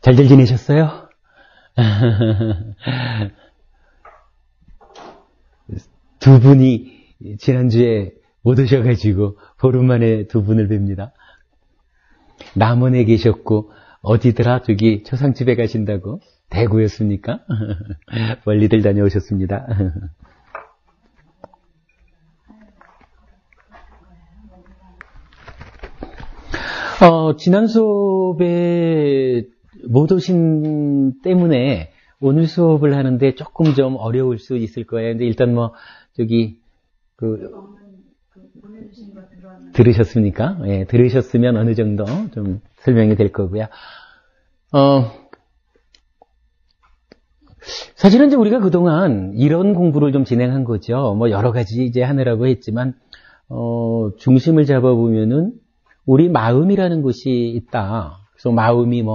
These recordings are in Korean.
잘들 지내셨어요? 두 분이 지난주에 못 오셔가지고 보름 만에 두 분을 뵙니다. 남원에 계셨고 어디더라? 저기 초상집에 가신다고? 대구였습니까? 멀리들 다녀오셨습니다. 지난 수업에 못 오신 때문에 오늘 수업을 하는데 조금 좀 어려울 수 있을 거예요. 근데 일단 들으셨습니까? 예, 들으셨으면 어느 정도 좀 설명이 될 거고요. 사실은 이제 우리가 그동안 이런 공부를 좀 진행한 거죠. 여러 가지 이제 하느라고 했지만, 중심을 잡아보면은 우리 마음이라는 것이 있다. 그래서 마음이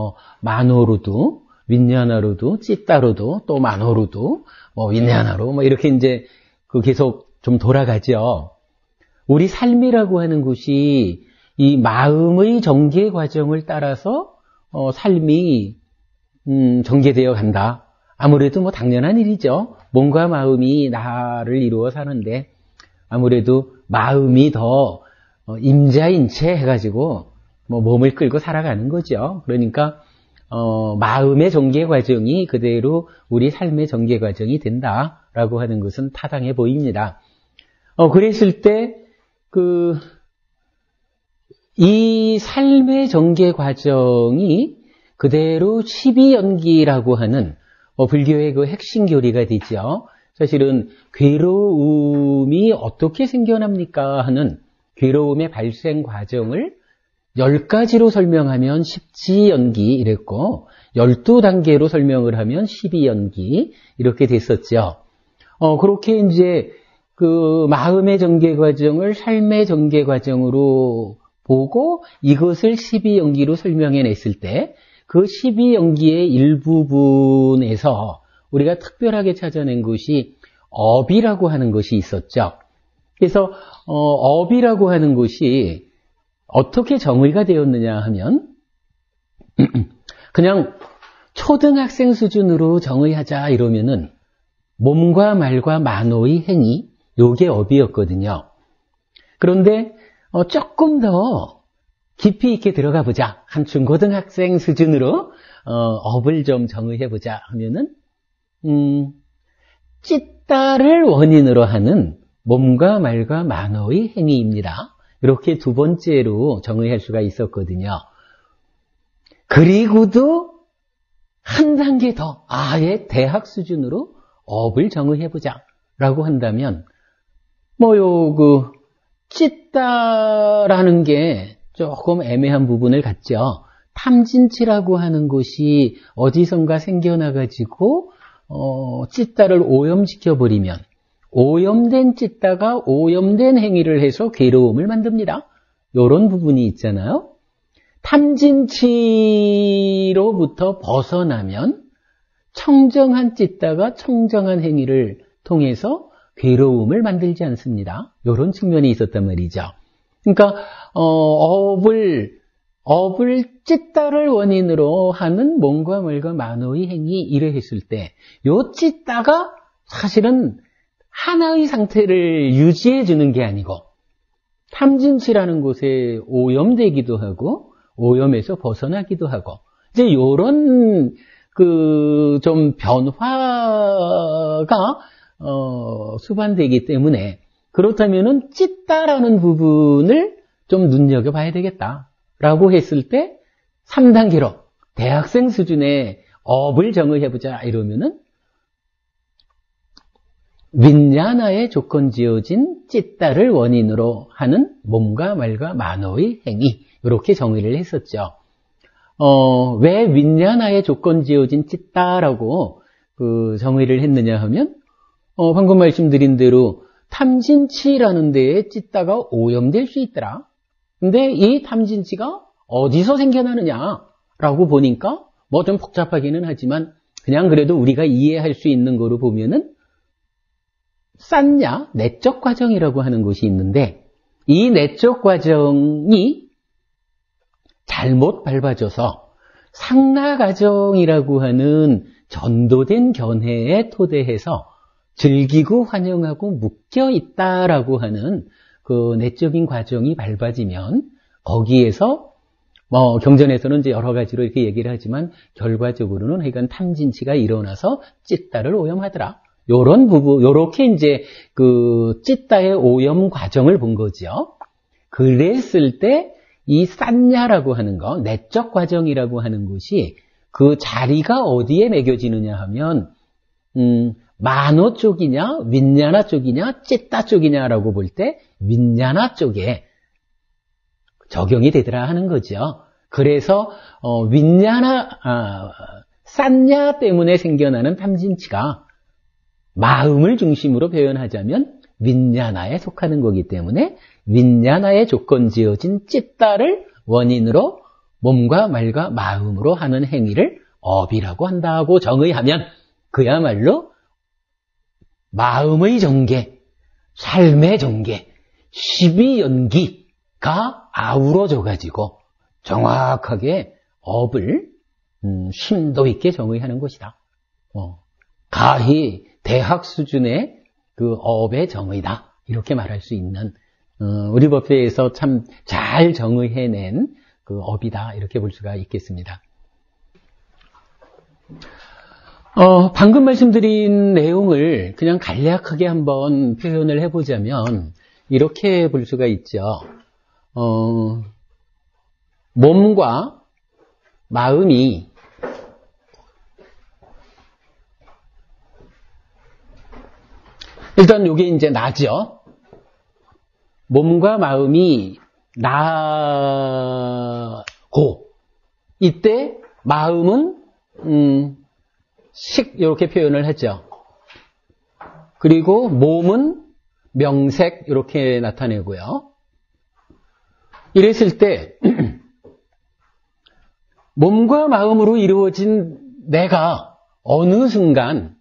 만호로도, 윈냐나로도, 찌따로도, 또 만호로도, 윈냐나로, 이렇게 이제 계속 좀 돌아가죠. 우리 삶이라고 하는 것이 이 마음의 전개 과정을 따라서, 삶이, 전개되어 간다. 아무래도 당연한 일이죠. 몸과 마음이 나를 이루어 사는데, 아무래도 마음이 더 임자인체 해가지고 몸을 끌고 살아가는 거죠. 그러니까 마음의 전개 과정이 그대로 우리 삶의 전개 과정이 된다라고 하는 것은 타당해 보입니다. 그랬을 때 이 삶의 전개 과정이 그대로 12연기라고 하는 불교의 그 핵심 교리가 되죠. 사실은 괴로움이 어떻게 생겨납니까 하는 괴로움의 발생 과정을 10가지로 설명하면 10지연기 이랬고 12단계로 설명을 하면 12연기 이렇게 됐었죠. 그렇게 이제 마음의 전개 과정을 삶의 전개 과정으로 보고 이것을 12연기로 설명해 냈을 때 그 12연기의 일부분에서 우리가 특별하게 찾아낸 것이 업이라고 하는 것이 있었죠. 그래서 업이라고 하는 것이 어떻게 정의가 되었느냐 하면 그냥 초등학생 수준으로 정의하자 이러면은 몸과 말과 만호의 행위 요게 업이었거든요. 그런데 조금 더 깊이 있게 들어가 보자. 한 중고등학생 수준으로 업을 좀 정의해 보자 하면은 찌따를 원인으로 하는 몸과 말과 만호의 행위입니다. 이렇게 두 번째로 정의할 수가 있었거든요. 그리고도 한 단계 더 아예 대학 수준으로 업을 정의해보자 라고 한다면 찌따라는 게 조금 애매한 부분을 갖죠. 탐진치라고 하는 것이 어디선가 생겨나가지고 찌따를 오염시켜버리면 오염된 찌따가 오염된 행위를 해서 괴로움을 만듭니다. 이런 부분이 있잖아요. 탐진치로부터 벗어나면 청정한 찌따가 청정한 행위를 통해서 괴로움을 만들지 않습니다. 이런 측면이 있었단 말이죠. 그러니까 업을 찌따를 원인으로 하는 몸과 말과 만호의 행위 이래 했을 때 이 찌따가 사실은 하나의 상태를 유지해 주는 게 아니고 탐진치라는 곳에 오염되기도 하고 오염에서 벗어나기도 하고 이제 이런 좀 변화가 수반되기 때문에 그렇다면은 찌따라는 부분을 좀 눈여겨봐야 되겠다라고 했을 때 3단계로 대학생 수준의 업을 정의해보자 이러면은 윈냐나의 조건 지어진 찌따를 원인으로 하는 몸과 말과 만호의 행위 이렇게 정의를 했었죠. 왜 윈냐나의 조건 지어진 찌따라고 정의를 했느냐 하면 방금 말씀드린 대로 탐진치라는 데에 찌따가 오염될 수 있더라. 근데 이 탐진치가 어디서 생겨나느냐라고 보니까 좀 복잡하기는 하지만 그냥 그래도 우리가 이해할 수 있는 거로 보면은 싼냐 내적 과정이라고 하는 것이 있는데 이 내적 과정이 잘못 밟아져서 상나가정이라고 하는 전도된 견해에 토대해서 즐기고 환영하고 묶여 있다라고 하는 그 내적인 과정이 밟아지면 거기에서 경전에서는 이제 여러 가지로 이렇게 얘기를 하지만 결과적으로는 하여간 탐진치가 일어나서 찢다를 오염하더라. 요런 부분, 요렇게 이제 그 찢다의 오염 과정을 본 거죠. 그랬을 때 이 싼냐라고 하는 거, 내적 과정이라고 하는 것이 그 자리가 어디에 매겨지느냐 하면, 만호 쪽이냐, 윈냐나 쪽이냐, 찢다 쪽이냐라고 볼 때, 윈냐나 쪽에 적용이 되더라 하는 거죠. 그래서, 싼냐 때문에 생겨나는 탐진치가 마음을 중심으로 표현하자면, 윈냐나에 속하는 거기 때문에, 윈냐나의 조건 지어진 찢다를 원인으로 몸과 말과 마음으로 하는 행위를 업이라고 한다고 정의하면 그야말로 마음의 정계, 삶의 정계, 12연기가 아우러져 가지고 정확하게 업을 심도 있게 정의하는 것이다. 가히 대학 수준의 그 업의 정의다. 이렇게 말할 수 있는 우리 법회에서 참 잘 정의해낸 그 업이다. 이렇게 볼 수가 있겠습니다. 방금 말씀드린 내용을 그냥 간략하게 한번 표현을 해보자면 이렇게 볼 수가 있죠. 몸과 마음이 일단 이게 이제 나죠. 몸과 마음이 나고 이때 마음은 식 이렇게 표현을 했죠. 그리고 몸은 명색 이렇게 나타내고요. 이랬을 때 몸과 마음으로 이루어진 내가 어느 순간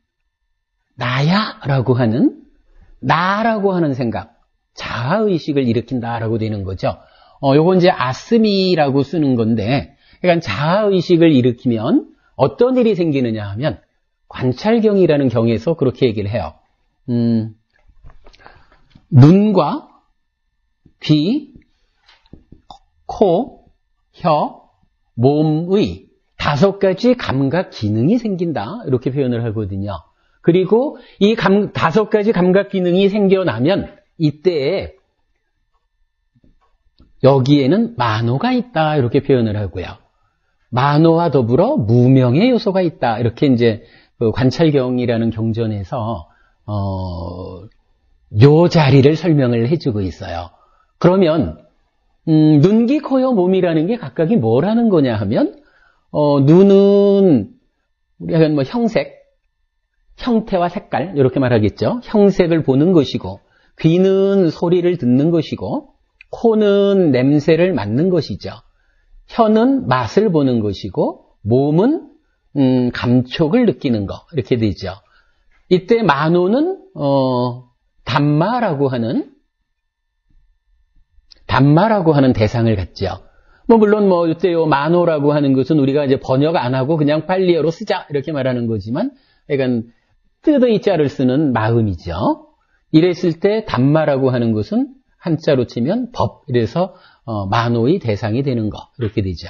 나야라고 하는 생각 자아의식을 일으킨다라고 되는 거죠. 요건 이제 아스미라고 쓰는 건데, 그러니까 자아의식을 일으키면 어떤 일이 생기느냐 하면, 관찰경이라는 경에서 그렇게 얘기를 해요. 눈과 귀, 코, 혀, 몸의 5가지 감각 기능이 생긴다. 이렇게 표현을 하거든요. 그리고 이 5가지 감각 기능이 생겨나면 이때에 여기에는 만호가 있다 이렇게 표현을 하고요. 만호와 더불어 무명의 요소가 있다 이렇게 이제 그 관찰경이라는 경전에서 요 자리를 설명을 해주고 있어요. 그러면 눈, 귀, 코, 혀, 몸이라는 게 각각이 뭐라는 거냐 하면 눈은 우리가 뭐 형색, 형태와 색깔 이렇게 말하겠죠. 형색을 보는 것이고 귀는 소리를 듣는 것이고 코는 냄새를 맡는 것이죠. 혀는 맛을 보는 것이고 몸은 감촉을 느끼는 거 이렇게 되죠. 이때 만호는 담마라고 하는 대상을 갖죠. 물론 이때 만호라고 하는 것은 우리가 이제 번역 안 하고 그냥 빨리어로 쓰자 이렇게 말하는 거지만 그러니까 뜨의 자를 쓰는 마음이죠. 이랬을 때 담마라고 하는 것은 한자로 치면 법, 이래서 만호의 대상이 되는 거 이렇게 되죠.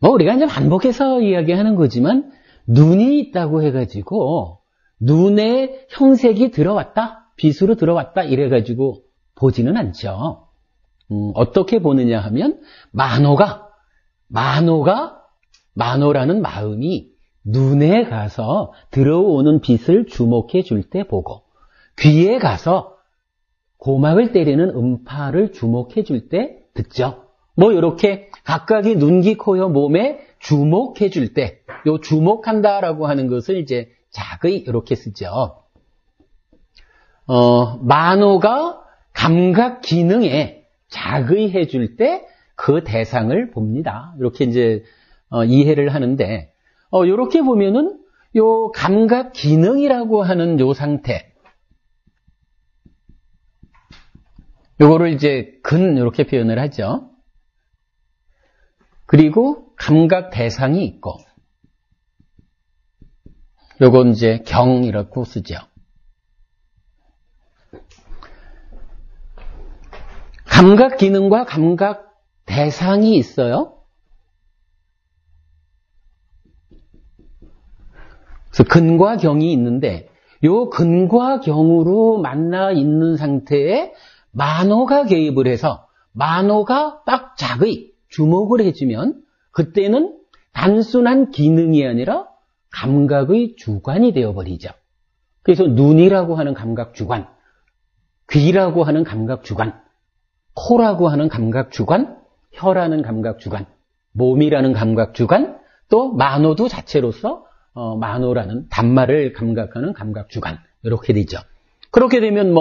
우리가 이제 반복해서 이야기하는 거지만 눈이 있다고 해가지고 눈에 형색이 들어왔다, 빛으로 들어왔다 이래가지고 보지는 않죠. 어떻게 보느냐 하면 만호라는 마음이 눈에 가서 들어오는 빛을 주목해 줄 때 보고 귀에 가서 고막을 때리는 음파를 주목해 줄 때 듣죠. 이렇게 각각의 눈, 귀, 코, 혀, 몸에 주목해 줄 때 요 주목한다라고 하는 것을 이제 작의 이렇게 쓰죠. 만호가 감각 기능에 작의 해줄 때 그 대상을 봅니다. 이렇게 이제 이해를 하는데 이렇게 보면은 요 감각 기능이라고 하는 요 상태 요거를 이제 근 이렇게 표현을 하죠. 그리고 감각 대상이 있고, 요건 이제 경이라고 쓰죠. 감각 기능과 감각 대상이 있어요. 그래서 근과 경이 있는데, 요 근과 경으로 만나 있는 상태에 만호가 개입을 해서 만호가 딱 작의 주목을 해주면 그때는 단순한 기능이 아니라 감각의 주관이 되어버리죠. 그래서 눈이라고 하는 감각 주관, 귀라고 하는 감각 주관, 코라고 하는 감각 주관, 혀라는 감각 주관, 몸이라는 감각 주관, 또 만호도 자체로서 만호라는 단말을 감각하는 감각 주관, 이렇게 되죠. 그렇게 되면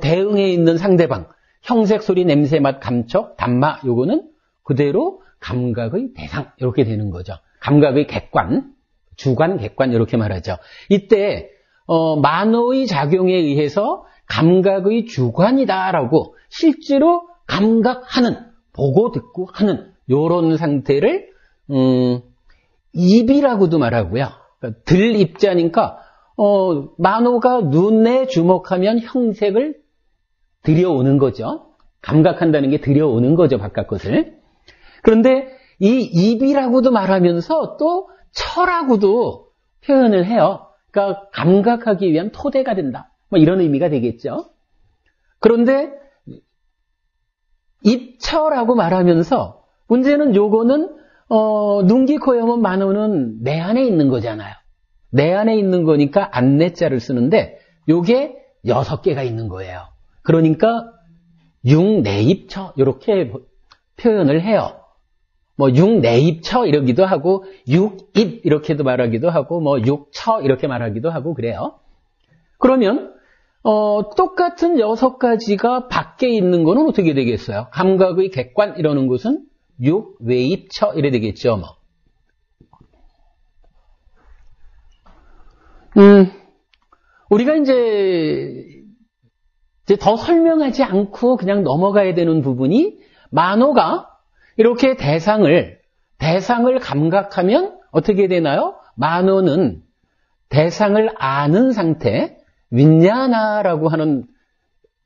대응해 있는 상대방, 형색, 소리, 냄새, 맛, 감촉, 단마, 요거는 그대로 감각의 대상, 이렇게 되는 거죠. 감각의 객관, 주관, 객관, 이렇게 말하죠. 이때 만호의 작용에 의해서 감각의 주관이다라고 실제로 감각하는, 보고 듣고 하는 요런 상태를 입이라고도 말하고요. 그러니까 들 입자니까 만호가 눈에 주목하면 형색을 들여오는 거죠. 감각한다는 게 들여오는 거죠, 바깥 것을. 그런데 이 입이라고도 말하면서 또 처라고도 표현을 해요. 그러니까 감각하기 위한 토대가 된다. 이런 의미가 되겠죠. 그런데 입처라고 말하면서 문제는 요거는 눈, 귀, 코, 염은 만호는 내 안에 있는 거잖아요. 내 안에 있는 거니까 안내자를 쓰는데 요게 6개가 있는 거예요. 그러니까 육내입처 이렇게 표현을 해요. 육내입처 이러기도 하고 육입 이렇게도 말하기도 하고 육처 이렇게 말하기도 하고 그래요. 그러면 똑같은 6가지가 밖에 있는 거는 어떻게 되겠어요? 감각의 객관 이러는 것은 육, 외입처 이래 되겠죠. 우리가 이제 더 설명하지 않고 그냥 넘어가야 되는 부분이 만호가 이렇게 대상을 감각하면 어떻게 되나요? 만호는 대상을 아는 상태, 윈냐나라고 하는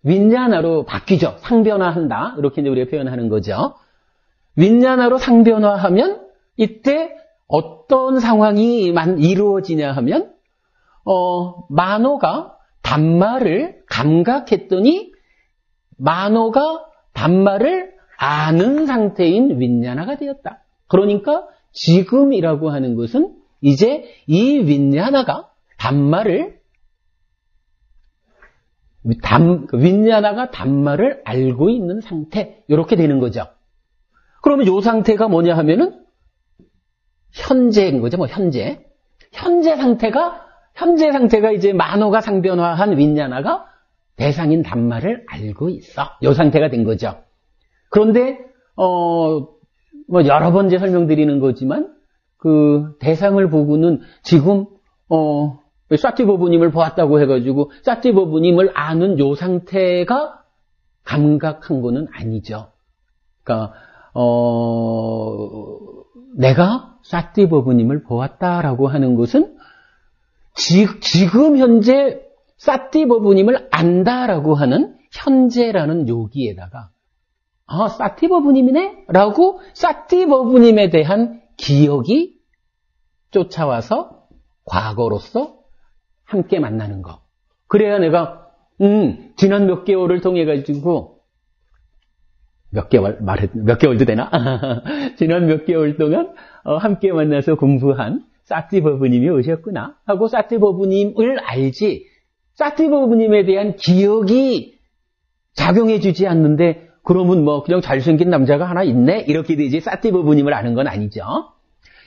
윈냐나로 바뀌죠. 상변화한다. 이렇게 이제 우리가 표현하는 거죠. 윈냐나로 상변화하면 이때 어떤 상황이 이루어지냐 하면 만호가 단말을 감각했더니 만호가 단말을 아는 상태인 윈냐나가 되었다. 그러니까 지금이라고 하는 것은 이제 이 윈냐나가 윈냐나가 단말을 알고 있는 상태 이렇게 되는 거죠. 그러면 이 상태가 뭐냐 하면은 현재인 거죠. 현재 상태가 이제 만호가 상변화한 윈냐나가 대상인 단말을 알고 있어. 이 상태가 된 거죠. 그런데 여러 번째 설명드리는 거지만 그 대상을 보고는 지금 사티보부님을 보았다고 해가지고 사티보부님을 아는 요 상태가 감각한 거는 아니죠. 그러니까 내가 사티보부님을 보았다라고 하는 것은 지금 현재 사티보부님을 안다라고 하는 현재라는 요기에다가 사티보부님이네? 라고 사티보부님에 대한 기억이 쫓아와서 과거로서 함께 만나는 거. 그래야 내가 지난 몇 개월을 통해 가지고 몇 개월도 되나? 지난 몇 개월 동안 함께 만나서 공부한 사티보부님이 오셨구나 하고 사티보부님을 알지 사티보부님에 대한 기억이 작용해 주지 않는데 그러면 그냥 잘생긴 남자가 하나 있네? 이렇게 되지 사티보부님을 아는 건 아니죠.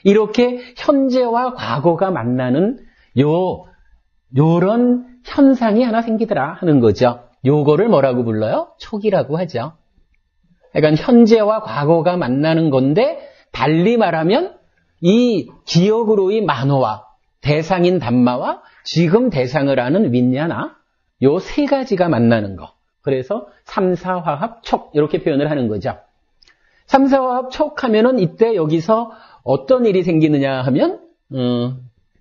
이렇게 현재와 과거가 만나는 요런 현상이 하나 생기더라 하는 거죠. 요거를 뭐라고 불러요? 촉이라고 하죠. 그러니까 현재와 과거가 만나는 건데 달리 말하면 이 기억으로의 만호와 대상인 단마와 지금 대상을 아는 윈냐나 요 세 가지가 만나는 거. 그래서 삼사화합 촉 이렇게 표현을 하는 거죠. 삼사화합 촉하면은 이때 여기서 어떤 일이 생기느냐 하면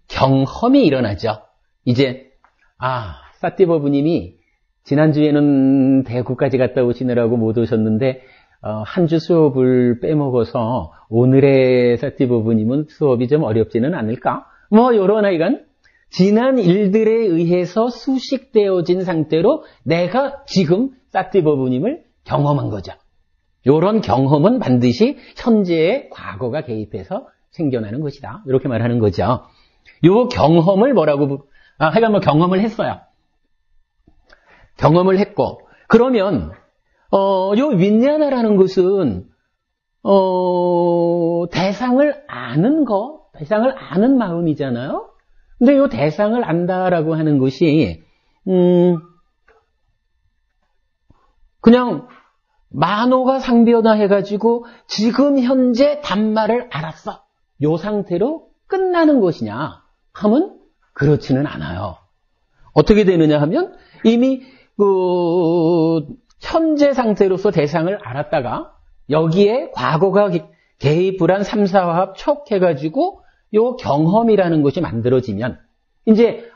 경험이 일어나죠. 이제 사띠버부님이 지난주에는 대구까지 갔다 오시느라고 못 오셨는데 한 주 수업을 빼먹어서 오늘의 사띠버부님은 수업이 좀 어렵지는 않을까? 뭐 요런 하여간 지난 일들에 의해서 수식되어진 상태로 내가 지금 사띠버부님을 경험한 거죠. 요런 경험은 반드시 현재의 과거가 개입해서 생겨나는 것이다. 이렇게 말하는 거죠. 요 경험을 하여간 뭐 경험을 했어요. 경험을 했고, 그러면, 요 윈냐나라는 것은, 대상을 아는 마음이잖아요? 근데 요 대상을 안다라고 하는 것이, 그냥, 만호가 상변화해가지고, 지금 현재 단말을 알았어. 요 상태로 끝나는 것이냐 하면, 그렇지는 않아요. 어떻게 되느냐 하면, 이미, 현재 상태로서 대상을 알았다가 여기에 과거가 개입을 한 삼사화합 촉해가지고 요 경험이라는 것이 만들어지면 이제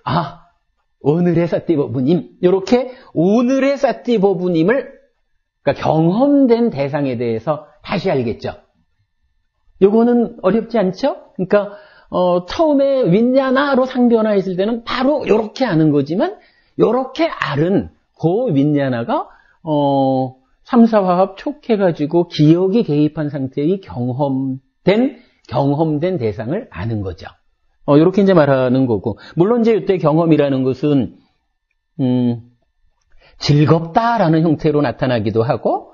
오늘의 사띠버부님 이렇게 오늘의 사띠버부님을 그러니까 경험된 대상에 대해서 다시 알겠죠. 요거는 어렵지 않죠? 그러니까 처음에 윈냐나로 상변화했을 때는 바로 이렇게 아는 거지만 이렇게 알은 그 윈냐나가 삼사화합 촉해가지고 기억이 개입한 상태의 경험된 대상을 아는 거죠. 이렇게 이제 말하는 거고, 물론 이제 이때 경험이라는 것은 즐겁다라는 형태로 나타나기도 하고,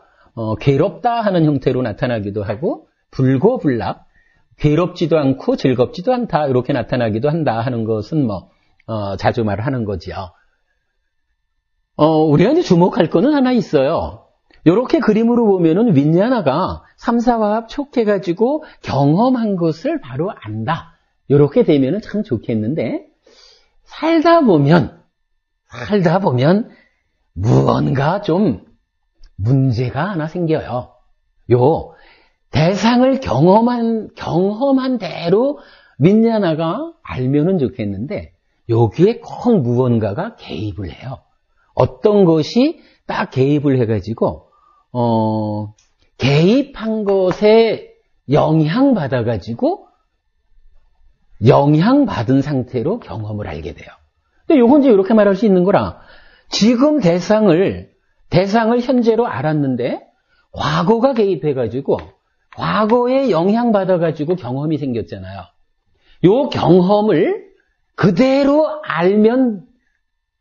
괴롭다 하는 형태로 나타나기도 하고, 불고불락, 괴롭지도 않고 즐겁지도 않다 이렇게 나타나기도 한다 하는 것은 자주 말하는 거지요. 우리가 이제 주목할 거는 하나 있어요. 이렇게 그림으로 보면은 윈냐나가 삼사화합 촉해가지고 경험한 것을 바로 안다. 이렇게 되면은 참 좋겠는데, 살다 보면 무언가 좀 문제가 하나 생겨요. 대상을 경험한 대로 윈냐나가 알면은 좋겠는데, 여기에 꼭 무언가가 개입을 해요. 어떤 것이 딱 개입을 해가지고, 개입한 것에 영향받아가지고, 영향받은 상태로 경험을 알게 돼요. 근데 요건 이제 이렇게 말할 수 있는 거라, 지금 대상을 현재로 알았는데, 과거가 개입해가지고, 과거에 영향받아가지고 경험이 생겼잖아요. 요 경험을 그대로 알면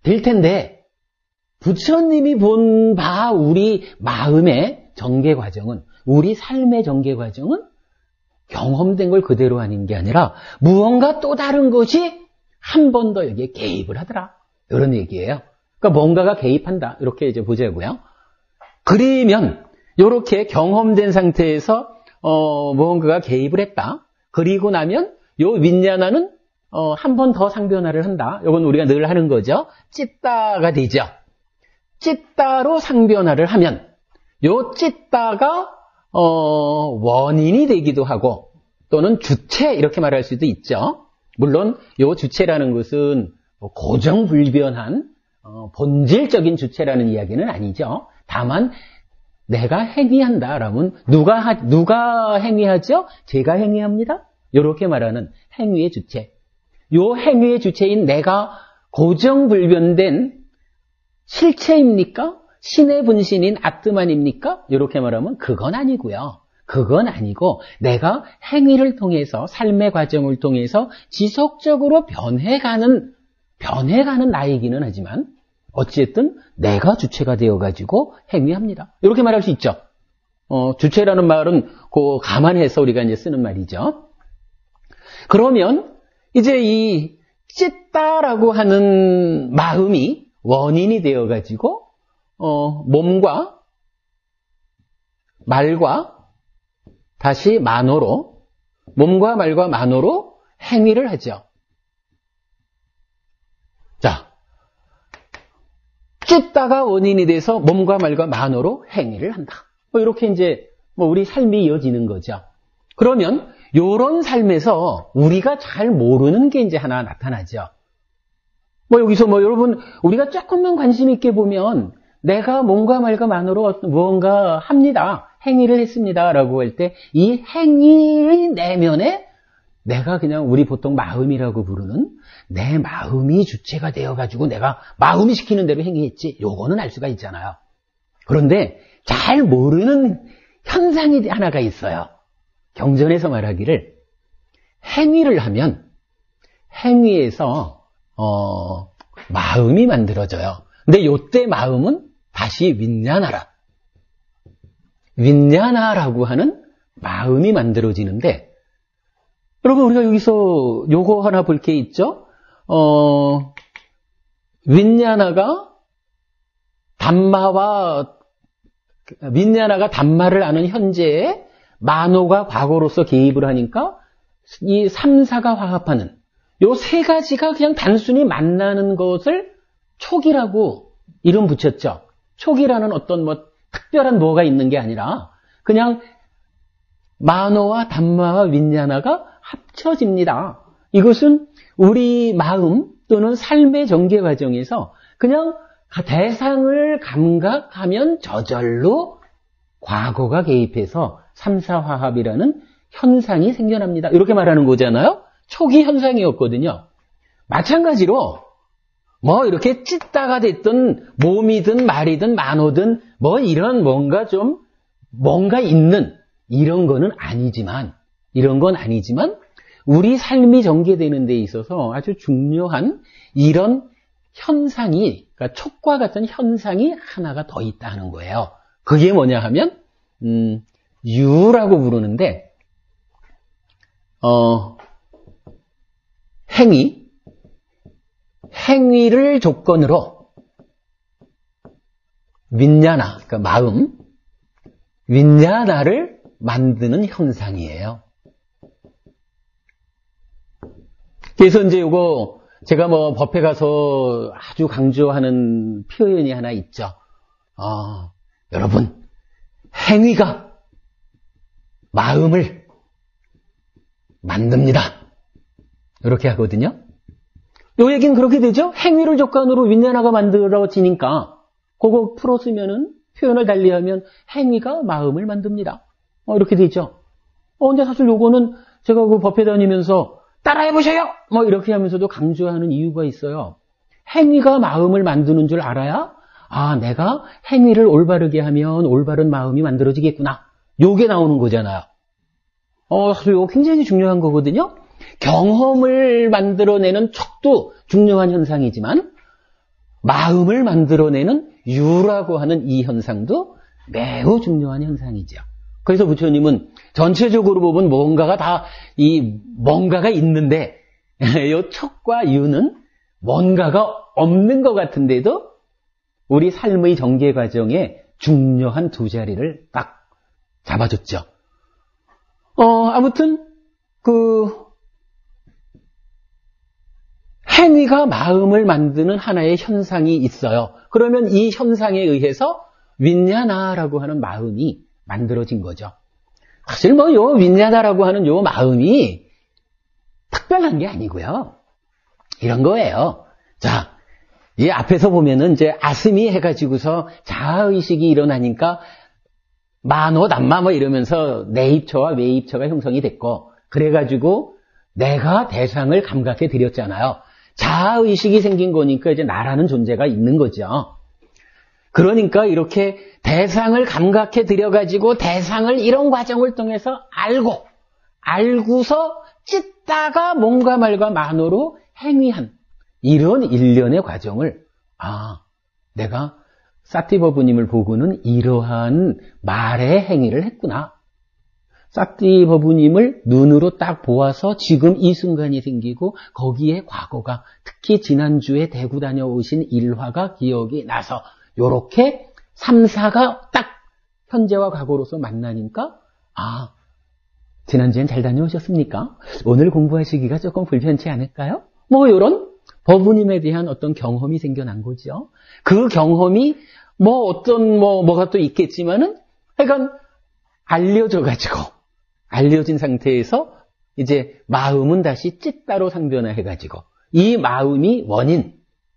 될 텐데, 부처님이 본 바 우리 마음의 전개 과정은, 우리 삶의 전개 과정은 경험된 걸 그대로 아닌 게 아니라 무언가 또 다른 것이 한 번 더 여기에 개입을 하더라. 이런 얘기예요. 그러니까 뭔가가 개입한다. 이렇게 이제 보자고요. 그러면 이렇게 경험된 상태에서 무언가가 개입을 했다. 그리고 나면 요 윈냐나는 한 번 더 상변화를 한다. 이건 우리가 늘 하는 거죠. 찌따가 되죠. 찌따로 상변화를 하면 요 찌따가 원인이 되기도 하고 또는 주체 이렇게 말할 수도 있죠. 물론 요 주체라는 것은 고정불변한 본질적인 주체라는 이야기는 아니죠. 다만 내가 행위한다라면 누가 행위하죠? 제가 행위합니다. 이렇게 말하는 행위의 주체. 요 행위의 주체인 내가 고정불변된 실체입니까? 신의 분신인 아트만입니까? 이렇게 말하면 그건 아니고요. 그건 아니고 내가 행위를 통해서 삶의 과정을 통해서 지속적으로 변해가는 나이기는 하지만 어쨌든 내가 주체가 되어가지고 행위합니다. 이렇게 말할 수 있죠. 주체라는 말은 감안해서 우리가 이제 쓰는 말이죠. 그러면 이제 이 찢다라고 하는 마음이 원인이 되어가지고 몸과 말과 다시 몸과 말과 만호로 행위를 하죠. 자, 찢다가 원인이 돼서 몸과 말과 만호로 행위를 한다. 이렇게 이제 뭐 우리 삶이 이어지는 거죠. 그러면 요런 삶에서 우리가 잘 모르는 게 이제 하나 나타나죠. 뭐 여기서 뭐 여러분 우리가 조금만 관심 있게 보면 내가 뭔가 말과 만으로 무언가 합니다. 행위를 했습니다라고 할 때 이 행위의 내면에 내가 그냥 우리 보통 마음이라고 부르는 내 마음이 주체가 되어가지고 내가 마음이 시키는 대로 행위했지. 요거는 알 수가 있잖아요. 그런데 잘 모르는 현상이 하나가 있어요. 경전에서 말하기를 행위를 하면 행위에서 마음이 만들어져요. 근데 요때 마음은 다시 윈냐나라고 하는 마음이 만들어지는데 여러분 우리가 여기서 요거 하나 볼 게 있죠? 윈냐나가 담마를 아는 현재에 만호가 과거로서 개입을 하니까 이 3, 4가 화합하는 요 세 가지가 그냥 단순히 만나는 것을 촉이라고 이름 붙였죠. 촉이라는 어떤 뭐 특별한 뭐가 있는 게 아니라 그냥 만호와 담마와 윈냐나가 합쳐집니다. 이것은 우리 마음 또는 삶의 전개 과정에서 그냥 대상을 감각하면 저절로 과거가 개입해서 3, 4화합이라는 현상이 생겨납니다. 이렇게 말하는 거잖아요. 초기 현상이었거든요. 마찬가지로 뭐 이렇게 찢다가 됐든 몸이든 말이든 만호든 뭐 이런 뭔가 있는 이런 건 아니지만 우리 삶이 전개되는 데 있어서 아주 중요한 이런 현상이 그러니까 촉과 같은 현상이 하나가 더 있다는 거예요. 그게 뭐냐 하면 유라고 부르는데 행위를 조건으로 윈냐나, 그러니까 마음, 윈냐나를 만드는 현상이에요. 그래서 이제 이거 제가 뭐 법회 가서 아주 강조하는 표현이 하나 있죠. 여러분, 행위가 마음을 만듭니다. 이렇게 하거든요. 요 얘기는 그렇게 되죠. 행위를 조건으로 윈냐나가 만들어지니까 그거 풀었으면은 표현을 달리하면 행위가 마음을 만듭니다. 이렇게 되죠. 근데 사실 요거는 제가 그 법회 다니면서 따라해보세요! 뭐 이렇게 하면서도 강조하는 이유가 있어요. 행위가 마음을 만드는 줄 알아야 내가 행위를 올바르게 하면 올바른 마음이 만들어지겠구나. 요게 나오는 거잖아요. 사실 이거 굉장히 중요한 거거든요. 경험을 만들어내는 촉도 중요한 현상이지만 마음을 만들어내는 유라고 하는 이 현상도 매우 중요한 현상이죠. 그래서 부처님은 전체적으로 보면 뭔가가 있는데 이 촉과 유는 뭔가가 없는 것 같은데도 우리 삶의 전개 과정에 중요한 두 자리를 딱 잡아줬죠. 아무튼 행위가 마음을 만드는 하나의 현상이 있어요. 그러면 이 현상에 의해서 윈냐나라고 하는 마음이 만들어진 거죠. 사실 요 윈냐나라고 하는 요 마음이 특별한 게 아니고요. 이런 거예요. 자, 이 앞에서 보면은 이제 아스미 해가지고서 자아의식이 일어나니까 만호, 남마 뭐 이러면서 내입처와 외입처가 형성이 됐고, 그래가지고 내가 대상을 감각해 드렸잖아요. 자아의식이 생긴 거니까 이제 나라는 존재가 있는 거죠. 그러니까 이렇게 대상을 감각해 드려가지고 대상을 이런 과정을 통해서 알고서 찢다가 몸과 말과 만호로 행위한 이런 일련의 과정을 내가 사티버부님을 보고는 이러한 말의 행위를 했구나. 사티버부님을 눈으로 딱 보아서 지금 이 순간이 생기고 거기에 과거가 특히 지난주에 대구 다녀오신 일화가 기억이 나서 요렇게 3, 4가 딱 현재와 과거로서 만나니까 지난주엔 잘 다녀오셨습니까? 오늘 공부하시기가 조금 불편치 않을까요? 뭐 요런 버부님에 대한 어떤 경험이 생겨난 거죠. 그 경험이 뭐 어떤 뭐가 또 있겠지만은 하여간 알려진 상태에서 이제 마음은 다시 찌따로 상변화해가지고 이 마음이 원인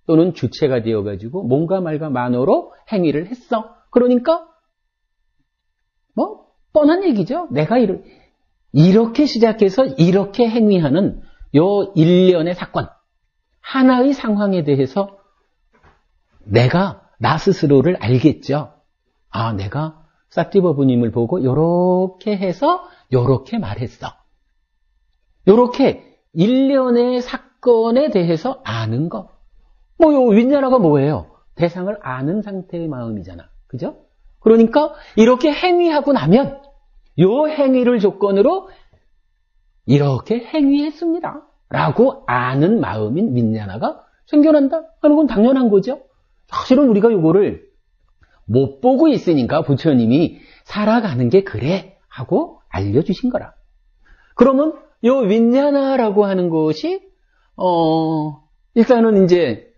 또는 주체가 되어가지고 뭔가 말과 만어로 행위를 했어. 그러니까 뭐 뻔한 얘기죠. 내가 이렇게 시작해서 이렇게 행위하는 요 일련의 사건, 하나의 상황에 대해서 나 스스로를 알겠죠. 아, 내가 사티버부님을 보고 요렇게 해서 요렇게 말했어. 요렇게 일련의 사건에 대해서 아는 거. 요 윈냐나가 뭐예요? 대상을 아는 상태의 마음이잖아. 그죠? 그러니까 이렇게 행위하고 나면 요 행위를 조건으로 이렇게 행위했습니다. 라고 아는 마음인 윈냐나가 생겨난다 하는 건 당연한 거죠. 사실은 우리가 요거를 못 보고 있으니까 부처님이 살아가는 게 그래 하고 알려주신 거라. 그러면 요 윈냐나라고 하는 것이 일단은 이제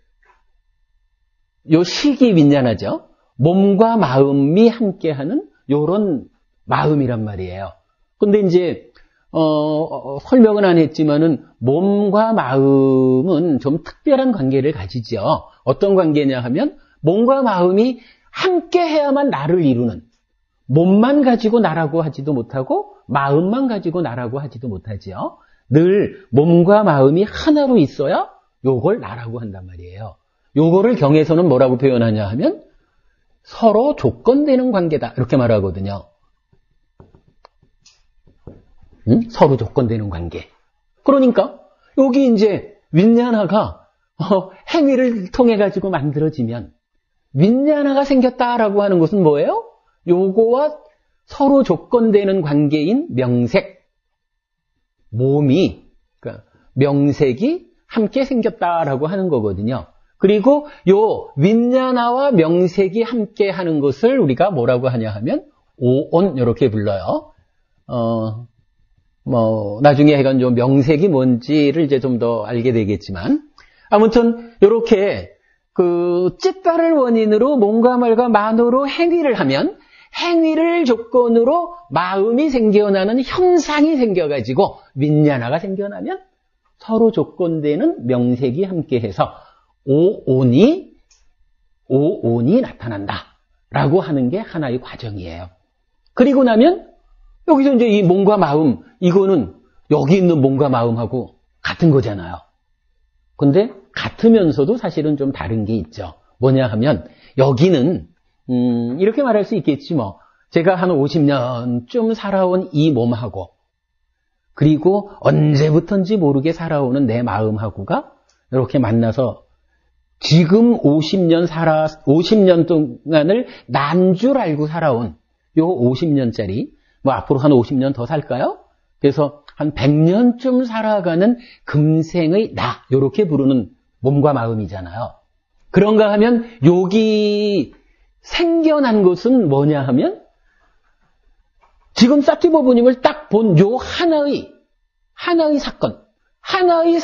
요 식이 윈냐나죠. 몸과 마음이 함께하는 요런 마음이란 말이에요. 근데 이제 설명은 안 했지만은 몸과 마음은 좀 특별한 관계를 가지죠. 어떤 관계냐 하면 몸과 마음이 함께 해야만 나를 이루는, 몸만 가지고 나라고 하지도 못하고 마음만 가지고 나라고 하지도 못하지요. 늘 몸과 마음이 하나로 있어야 요걸 나라고 한단 말이에요. 요거를 경에서는 뭐라고 표현하냐 하면 서로 조건되는 관계다 이렇게 말하거든요. 서로 조건되는 관계. 그러니까 여기 이제 윈냐나가 행위를 통해 가지고 만들어지면 윈냐나가 생겼다라고 하는 것은 뭐예요? 요거와 서로 조건되는 관계인 명색, 몸이, 그러니까 명색이 함께 생겼다라고 하는 거거든요. 그리고 요 윈냐나와 명색이 함께 하는 것을 우리가 뭐라고 하냐 하면 오온 이렇게 불러요. 나중에 해간 좀 명색이 뭔지를 이제 좀 더 알게 되겠지만, 아무튼, 요렇게, 찌따를 원인으로 몸과 말과 만으로 행위를 하면, 행위를 조건으로 마음이 생겨나는 현상이 생겨가지고, 윈냐나가 생겨나면, 서로 조건되는 명색이 함께해서, 오온이 나타난다. 라고 하는 게 하나의 과정이에요. 그리고 나면, 여기서 이제 이 몸과 마음, 이거는 여기 있는 몸과 마음하고 같은 거잖아요. 근데 같으면서도 사실은 좀 다른 게 있죠. 뭐냐 하면 여기는 이렇게 말할 수 있겠지 뭐. 제가 한 50년쯤 살아온 이 몸하고 그리고 언제부턴지 모르게 살아오는 내 마음하고가 이렇게 만나서 지금 50년 동안을 난 줄 알고 살아온 요 50년짜리 앞으로 한 50년 더 살까요? 그래서 한 100년쯤 살아가는 금생의 나, 요렇게 부르는 몸과 마음이잖아요. 그런가 하면 여기 생겨난 것은 뭐냐 하면 지금 사티버부님을 딱 본 요 하나의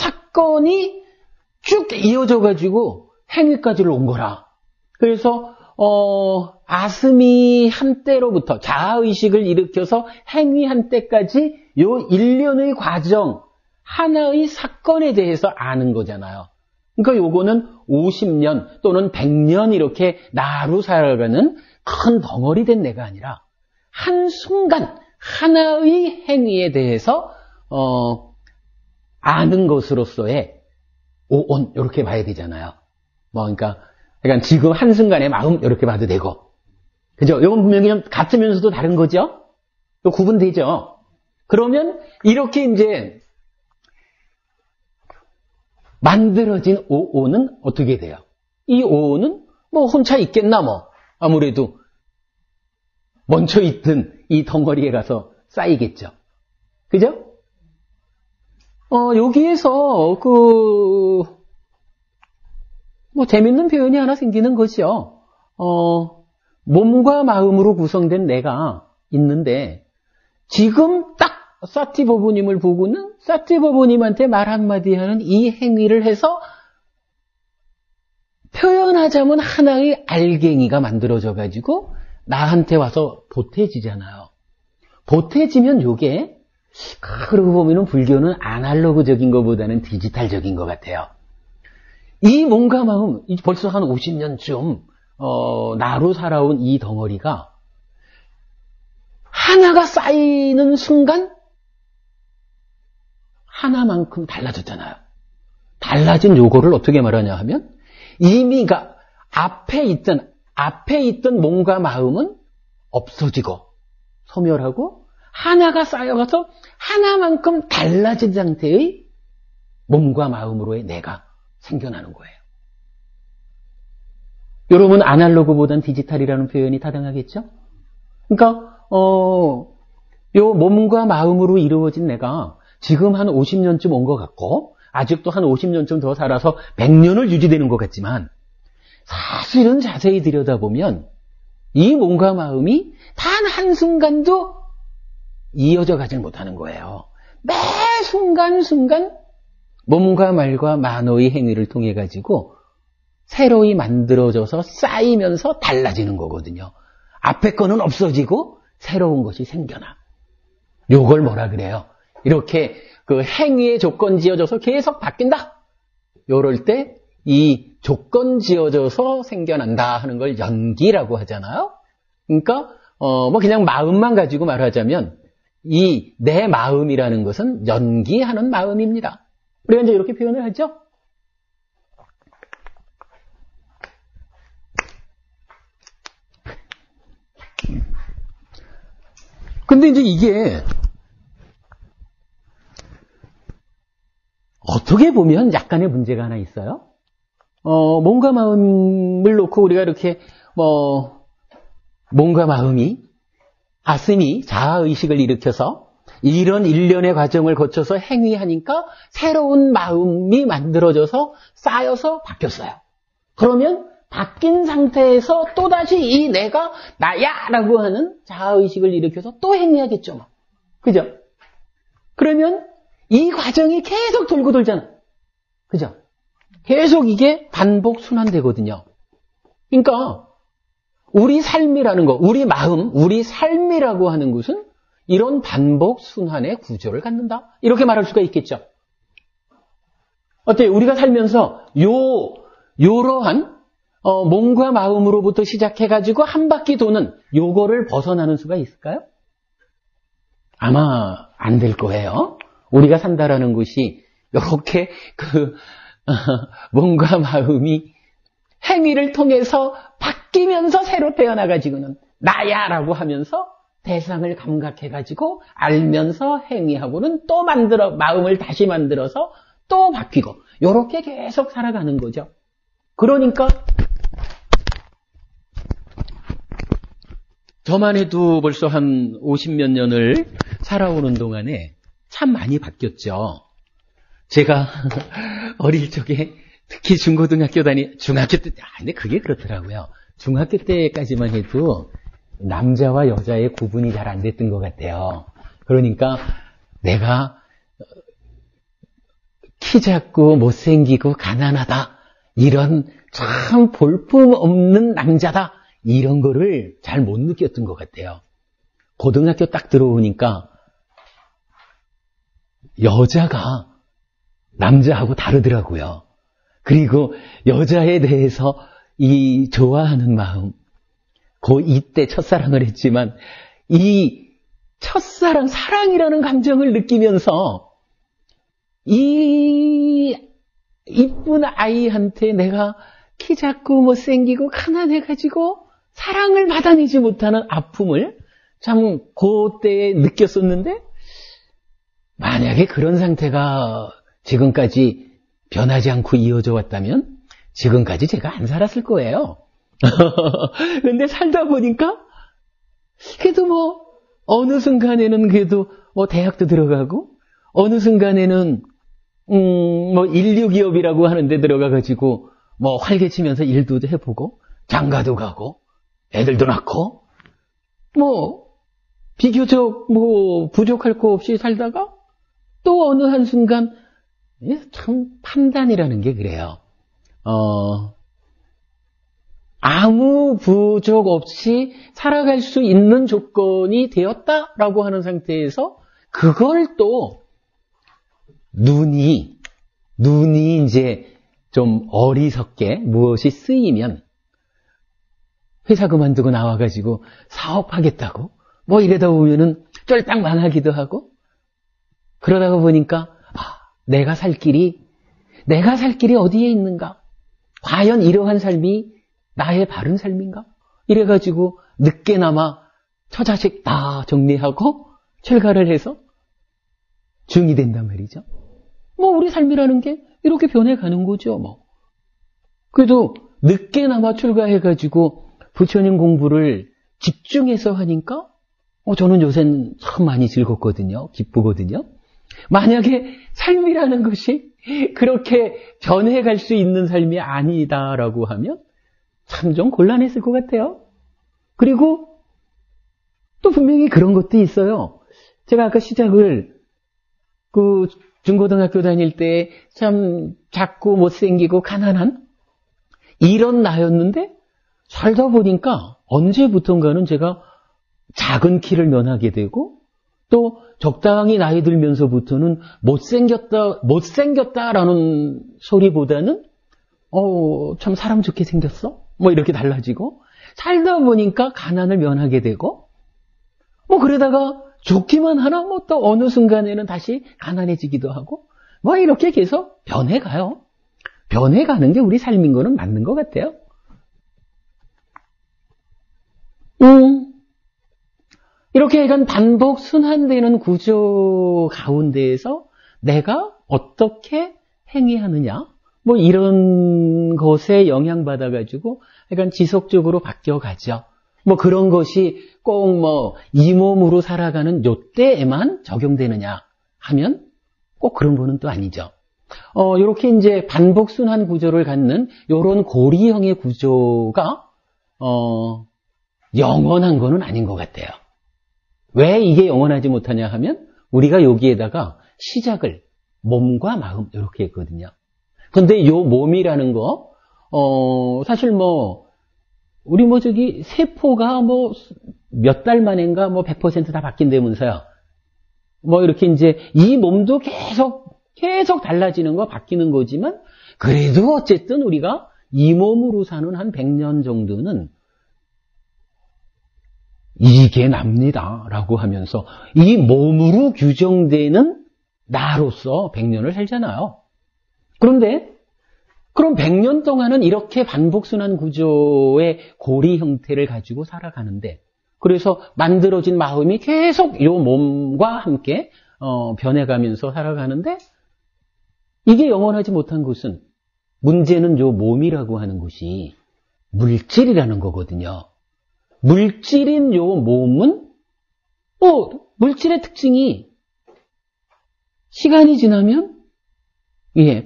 사건이 쭉 이어져 가지고 행위까지를 온 거라. 그래서 아스미 한때로부터 자아의식을 일으켜서 행위한 때까지 요 일련의 과정, 하나의 사건에 대해서 아는 거잖아요. 그러니까 요거는 50년 또는 100년 이렇게 나로 살아가는 큰 덩어리 된 내가 아니라 한순간 하나의 행위에 대해서 아는 것으로서의 오온 이렇게 봐야 되잖아요. 그러니까 지금 한순간의 마음 이렇게 봐도 되고. 그죠? 이건 분명히 같으면서도 다른 거죠? 또 구분되죠? 그러면 이렇게 이제 만들어진 오온은 어떻게 돼요? 이 오온은 혼자 있겠나 아무래도 멈춰있던 이 덩어리에 가서 쌓이겠죠. 그죠? 여기에서 재밌는 표현이 하나 생기는 거죠. 몸과 마음으로 구성된 내가 있는데, 지금 딱 사티버부님을 보고는 사티버부님한테 말 한마디 하는 이 행위를 해서 표현하자면 하나의 알갱이가 만들어져 가지고 나한테 와서 보태지잖아요. 보태지면 요게, 그러고 보면은 불교는 아날로그적인 것보다는 디지털적인 것 같아요. 이 몸과 마음, 벌써 한 50년쯤, 나로 살아온 이 덩어리가 하나가 쌓이는 순간 하나만큼 달라졌잖아요. 달라진 요거를 어떻게 말하냐 하면 이미가 앞에 있던 몸과 마음은 없어지고 소멸하고 하나가 쌓여가서 하나만큼 달라진 상태의 몸과 마음으로의 내가 생겨나는 거예요. 여러분 아날로그보단 디지털이라는 표현이 타당하겠죠? 그러니까 요 몸과 마음으로 이루어진 내가 지금 한 50년쯤 온 것 같고 아직도 한 50년쯤 더 살아서 100년을 유지되는 것 같지만 사실은 자세히 들여다보면 이 몸과 마음이 단 한순간도 이어져 가질 못하는 거예요. 매 순간순간 몸과 말과 만호의 행위를 통해 가지고 새로이 만들어져서 쌓이면서 달라지는 거거든요. 앞에 거는 없어지고 새로운 것이 생겨나. 요걸 뭐라 그래요? 이렇게 그 행위의 조건 지어져서 계속 바뀐다. 요럴 때 이 조건 지어져서 생겨난다 하는 걸 연기라고 하잖아요. 그러니까 뭐 그냥 마음만 가지고 말하자면 이 내 마음이라는 것은 연기하는 마음입니다. 우리가 이제 이렇게 표현을 하죠. 근데 이제 이게 어떻게 보면 약간의 문제가 하나 있어요. 몸과 마음을 놓고 우리가 이렇게 몸과 마음이 가슴이 자아의식을 일으켜서 이런 일련의 과정을 거쳐서 행위하니까 새로운 마음이 만들어져서 쌓여서 바뀌었어요. 그러면 바뀐 상태에서 또다시 이 내가 나야 라고 하는 자아의식을 일으켜서 또 행위하겠죠. 뭐. 그죠? 그러면 이 과정이 계속 돌고 돌잖아. 그죠? 계속 이게 반복 순환되거든요. 그러니까 우리 삶이라는 거, 우리 마음, 우리 삶이라고 하는 것은 이런 반복 순환의 구조를 갖는다. 이렇게 말할 수가 있겠죠. 어때요? 우리가 살면서 요러한 몸과 마음으로부터 시작해가지고 한 바퀴 도는 요거를 벗어나는 수가 있을까요? 아마 안 될 거예요. 우리가 산다라는 것이 이렇게 몸과 마음이 행위를 통해서 바뀌면서 새로 태어나가지고는 나야라고 하면서 대상을 감각해가지고 알면서 행위하고는 또 마음을 다시 만들어서 또 바뀌고 이렇게 계속 살아가는 거죠. 그러니까 저만 해도 벌써 한 50몇 년을 살아오는 동안에 참 많이 바뀌었죠. 제가 어릴 적에 특히 중학교 때, 근데 그게 그렇더라고요. 중학교 때까지만 해도 남자와 여자의 구분이 잘 안 됐던 것 같아요. 그러니까 내가 키 작고 못생기고 가난하다. 이런 참 볼품없는 남자다. 이런 거를 잘 못 느꼈던 것 같아요. 고등학교 딱 들어오니까 여자가 남자하고 다르더라고요. 그리고 여자에 대해서 이 좋아하는 마음, 이때 첫사랑을 했지만 이 첫사랑, 사랑이라는 감정을 느끼면서 이 이쁜 아이한테 내가 키 작고 못생기고 가난해가지고 사랑을 받아내지 못하는 아픔을 참 그때에 느꼈었는데 만약에 그런 상태가 지금까지 변하지 않고 이어져 왔다면 지금까지 제가 안 살았을 거예요. 근데 살다 보니까 그래도 어느 순간에는 그래도 대학도 들어가고 어느 순간에는 인류기업이라고 하는 데 들어가가지고 활개치면서 일도 해보고 장가도 가고 애들도 낳고 비교적 부족할 거 없이 살다가 또 어느 한순간 참 판단이라는 게 그래요. 아무 부족 없이 살아갈 수 있는 조건이 되었다라고 하는 상태에서 그걸 또 눈이 이제 좀 어리석게 무엇이 쓰이면 회사 그만두고 나와가지고 사업하겠다고 뭐 이러다 보면은 쫄딱 망하기도 하고 그러다가 보니까 내가 살 길이 어디에 있는가? 과연 이러한 삶이 나의 바른 삶인가? 이래가지고 늦게나마 처자식 다 정리하고 출가를 해서 중이 된단 말이죠. 뭐 우리 삶이라는 게 이렇게 변해가는 거죠. 뭐 그래도 늦게나마 출가해가지고 부처님 공부를 집중해서 하니까 저는 요새는 참 많이 즐겁거든요. 기쁘거든요. 만약에 삶이라는 것이 그렇게 변해갈 수 있는 삶이 아니다라고 하면 참 좀 곤란했을 것 같아요. 그리고 또 분명히 그런 것도 있어요. 제가 아까 시작을 중고등학교 다닐 때 참 작고 못생기고 가난한 이런 나였는데 살다 보니까 언제부턴가는 제가 작은 키를 면하게 되고 또 적당히 나이 들면서부터는 못생겼다라는 소리보다는 참 사람 좋게 생겼어? 뭐 이렇게 달라지고 살다 보니까 가난을 면하게 되고 뭐 그러다가 좋기만 하나 뭐 또 어느 순간에는 다시 가난해지기도 하고 뭐 이렇게 계속 변해가요. 변해가는 게 우리 삶인 거는 맞는 것 같아요. 이렇게 약간 반복 순환되는 구조 가운데에서 내가 어떻게 행위하느냐 뭐 이런 것에 영향받아가지고 약간 지속적으로 바뀌어가죠. 뭐 그런 것이 꼭 뭐 이 몸으로 살아가는 요때에만 적용되느냐 하면 꼭 그런 거는 또 아니죠. 이렇게 이제 반복 순환 구조를 갖는 이런 고리형의 구조가 영원한 거는 아닌 것 같아요. 왜 이게 영원하지 못하냐 하면 우리가 여기에다가 시작을 몸과 마음 이렇게 했거든요. 근데 이 몸이라는 거 사실 뭐 우리 뭐 저기 세포가 뭐 몇 달 만인가 뭐 100% 다 바뀐다면서요. 뭐 이렇게 이제 이 몸도 계속 달라지는 거 바뀌는 거지만 그래도 어쨌든 우리가 이 몸으로 사는 한 100년 정도는 이게 납니다라고 하면서 이 몸으로 규정되는 나로서 100년을 살잖아요. 그런데 그럼 100년 동안은 이렇게 반복순환 구조의 고리 형태를 가지고 살아가는데 그래서 만들어진 마음이 계속 이 몸과 함께 변해가면서 살아가는데 이게 영원하지 못한 것은 문제는 이 몸이라고 하는 것이 물질이라는 거거든요. 물질인 이 몸은 물질의 특징이 시간이 지나면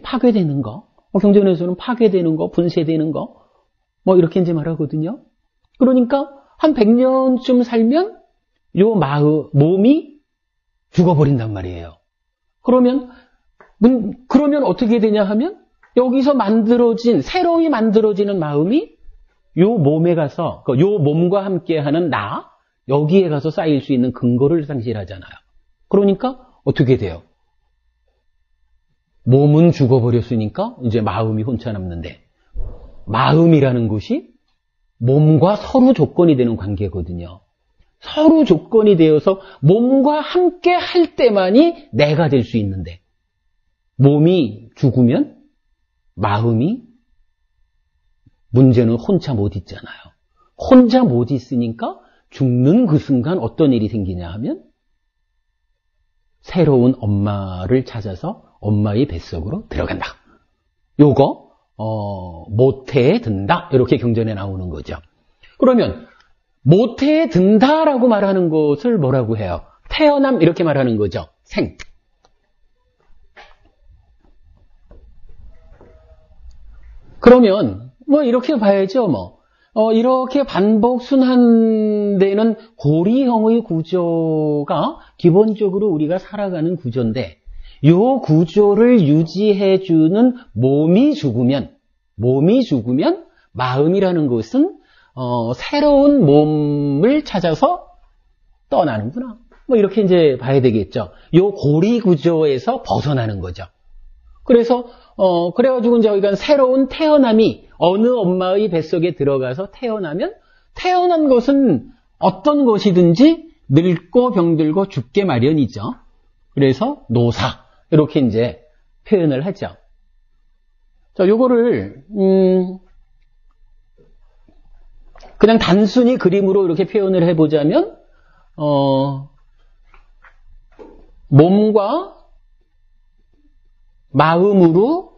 파괴되는 거, 경전에서는 파괴되는 거, 분쇄되는 거, 뭐 이렇게 이제 말하거든요. 그러니까 한 100년쯤 살면 이 몸이 죽어버린단 말이에요. 그러면 어떻게 되냐 하면 여기서 새로이 만들어지는 마음이 이 몸에 가서, 이 몸과 함께하는 여기에 가서 쌓일 수 있는 근거를 상실하잖아요. 그러니까 어떻게 돼요? 몸은 죽어버렸으니까 이제 마음이 혼자 남는데 마음이라는 것이 몸과 서로 조건이 되는 관계거든요. 서로 조건이 되어서 몸과 함께 할 때만이 내가 될 수 있는데 몸이 죽으면 마음이 문제는 혼자 못 있잖아요. 혼자 못 있으니까 죽는 그 순간 어떤 일이 생기냐 하면 새로운 엄마를 찾아서 엄마의 뱃속으로 들어간다. 요거 모태에 든다. 이렇게 경전에 나오는 거죠. 그러면 모태에 든다라고 말하는 것을 뭐라고 해요? 태어남 이렇게 말하는 거죠. 생. 그러면 뭐 이렇게 봐야죠. 이렇게 반복 순환되는 고리형의 구조가 기본적으로 우리가 살아가는 구조인데 이 구조를 유지해주는 몸이 죽으면 마음이라는 것은 새로운 몸을 찾아서 떠나는구나. 뭐 이렇게 이제 봐야 되겠죠. 요 고리 구조에서 벗어나는 거죠. 그래서 그래가지고 이제 여기가 새로운 태어남이 어느 엄마의 뱃속에 들어가서 태어나면 태어난 것은 어떤 것이든지 늙고 병들고 죽게 마련이죠. 그래서 노사 이렇게 이제 표현을 하죠. 자, 요거를 그냥 단순히 그림으로 이렇게 표현을 해보자면 몸과 마음으로